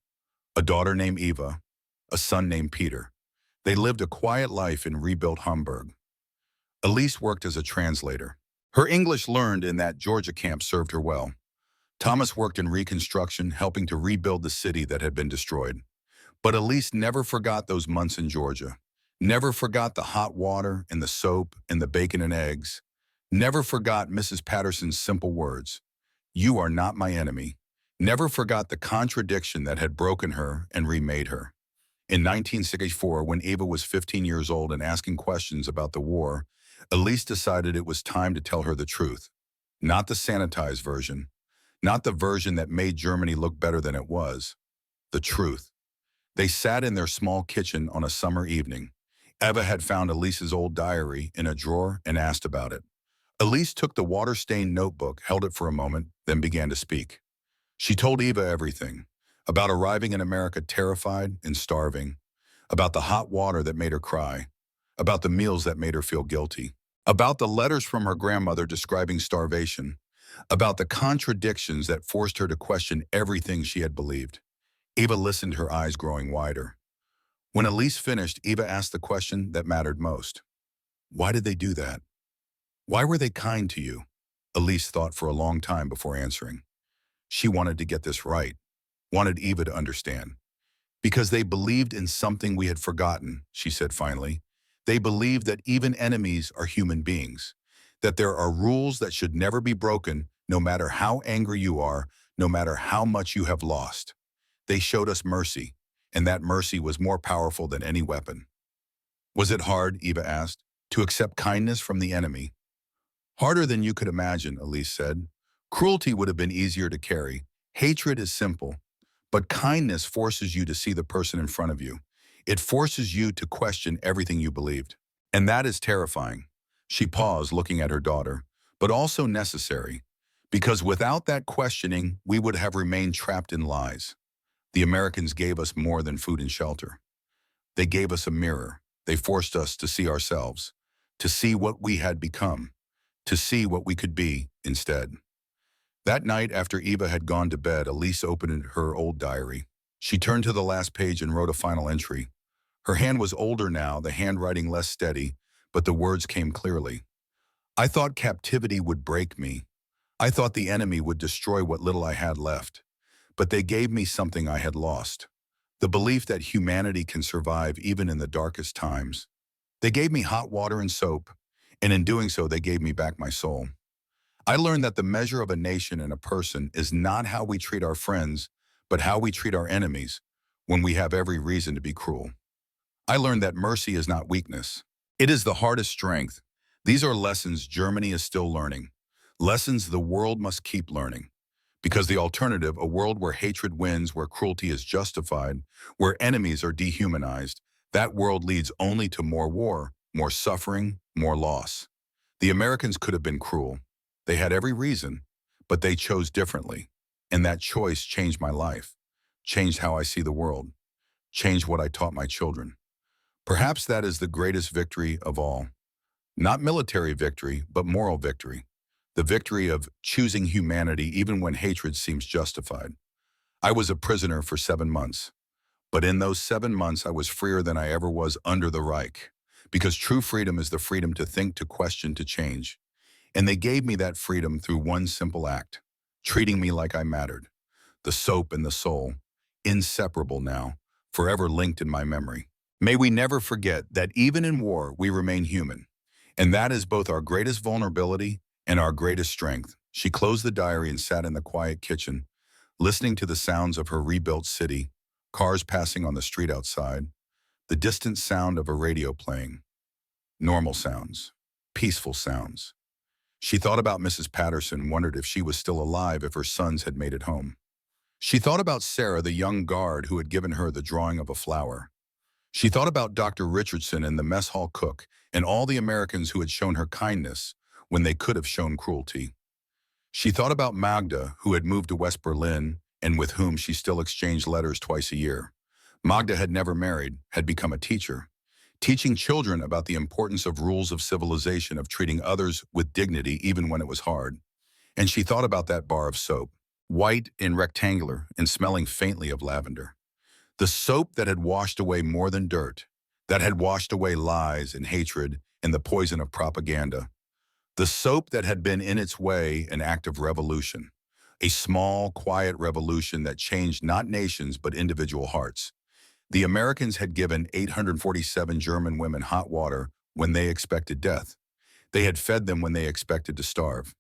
a daughter named Eva, a son named Peter. They lived a quiet life in rebuilt Hamburg. Elise worked as a translator. Her English learned in that Georgia camp served her well. Thomas worked in reconstruction, helping to rebuild the city that had been destroyed. But Elise never forgot those months in Georgia. Never forgot the hot water and the soap and the bacon and eggs. Never forgot Mrs. Patterson's simple words, "You are not my enemy." Never forgot the contradiction that had broken her and remade her. In 1964, when Eva was 15 years old and asking questions about the war, Elise decided it was time to tell her the truth. Not the sanitized version. Not the version that made Germany look better than it was. The truth. They sat in their small kitchen on a summer evening. Eva had found Elise's old diary in a drawer and asked about it. Elise took the water-stained notebook, held it for a moment, then began to speak. She told Eva everything. About arriving in America terrified and starving. About the hot water that made her cry. About the meals that made her feel guilty. About the letters from her grandmother describing starvation. About the contradictions that forced her to question everything she had believed. Eva listened, her eyes growing wider. When Elise finished, Eva asked the question that mattered most. "Why did they do that? Why were they kind to you?" Elise thought for a long time before answering. She wanted to get this right, wanted Eva to understand. "Because they believed in something we had forgotten," she said finally. "They believed that even enemies are human beings, that there are rules that should never be broken, no matter how angry you are, no matter how much you have lost. They showed us mercy, and that mercy was more powerful than any weapon." "Was it hard," Eva asked, "to accept kindness from the enemy?" "Harder than you could imagine," Elise said. "Cruelty would have been easier to carry. Hatred is simple. But kindness forces you to see the person in front of you. It forces you to question everything you believed. And that is terrifying." She paused, looking at her daughter, "but also necessary. Because without that questioning, we would have remained trapped in lies. The Americans gave us more than food and shelter. They gave us a mirror. They forced us to see ourselves, to see what we had become, to see what we could be instead. That night, after Eva had gone to bed, Elise opened her old diary. She turned to the last page and wrote a final entry. Her hand was older now, the handwriting less steady, but the words came clearly. I thought captivity would break me. I thought the enemy would destroy what little I had left. But they gave me something I had lost. The belief that humanity can survive even in the darkest times. They gave me hot water and soap, and in doing so, they gave me back my soul. I learned that the measure of a nation and a person is not how we treat our friends, but how we treat our enemies when we have every reason to be cruel. I learned that mercy is not weakness. It is the hardest strength. These are lessons Germany is still learning. Lessons the world must keep learning. Because the alternative, a world where hatred wins, where cruelty is justified, where enemies are dehumanized, that world leads only to more war, more suffering, more loss. The Americans could have been cruel. They had every reason, but they chose differently. And that choice changed my life, changed how I see the world, changed what I taught my children. Perhaps that is the greatest victory of all. Not military victory, but moral victory. The victory of choosing humanity even when hatred seems justified. I was a prisoner for 7 months, but in those 7 months I was freer than I ever was under the Reich, because true freedom is the freedom to think, to question, to change. And they gave me that freedom through one simple act, treating me like I mattered. The soap and the soul, inseparable now, forever linked in my memory. May we never forget that even in war we remain human, and that is both our greatest vulnerability and our greatest strength. She closed the diary and sat in the quiet kitchen, listening to the sounds of her rebuilt city, cars passing on the street outside, the distant sound of a radio playing. Normal sounds, peaceful sounds. She thought about Mrs. Patterson, wondered if she was still alive, if her sons had made it home. She thought about Sarah, the young guard who had given her the drawing of a flower. She thought about Dr. Richardson and the mess hall cook and all the Americans who had shown her kindness when they could have shown cruelty. She thought about Magda, who had moved to West Berlin and with whom she still exchanged letters twice a year. Magda had never married, had become a teacher, teaching children about the importance of rules of civilization, of treating others with dignity even when it was hard. And she thought about that bar of soap, white and rectangular and smelling faintly of lavender. The soap that had washed away more than dirt, that had washed away lies and hatred and the poison of propaganda. The soap that had been in its way an act of revolution, a small, quiet revolution that changed not nations but individual hearts. The Americans had given 847 German women hot water when they expected death. They had fed them when they expected to starve.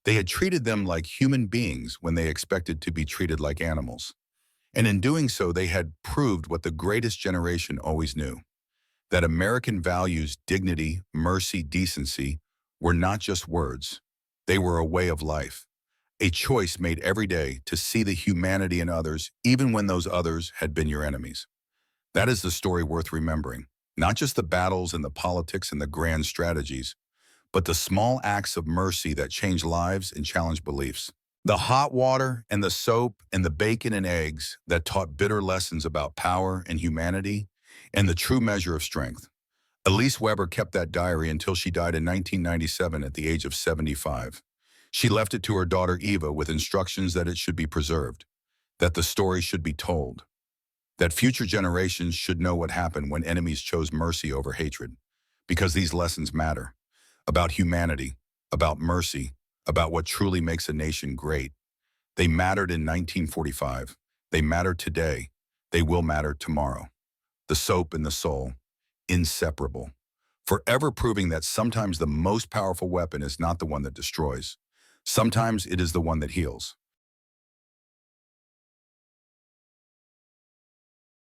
They had treated them like human beings when they expected to be treated like animals. And in doing so, they had proved what the greatest generation always knew, that American values, dignity, mercy, decency, were not just words. They were a way of life, a choice made every day to see the humanity in others, even when those others had been your enemies. That is the story worth remembering, not just the battles and the politics and the grand strategies, but the small acts of mercy that change lives and challenge beliefs. The hot water and the soap and the bacon and eggs that taught bitter lessons about power and humanity and the true measure of strength. Elise Weber kept that diary until she died in 1997 at the age of 75. She left it to her daughter Eva with instructions that it should be preserved, that the story should be told, that future generations should know what happened when enemies chose mercy over hatred, because these lessons matter, about humanity, about mercy, about what truly makes a nation great. They mattered in 1945. They matter today. They will matter tomorrow. The soap and the soul, inseparable, forever proving that sometimes the most powerful weapon is not the one that destroys. Sometimes it is the one that heals.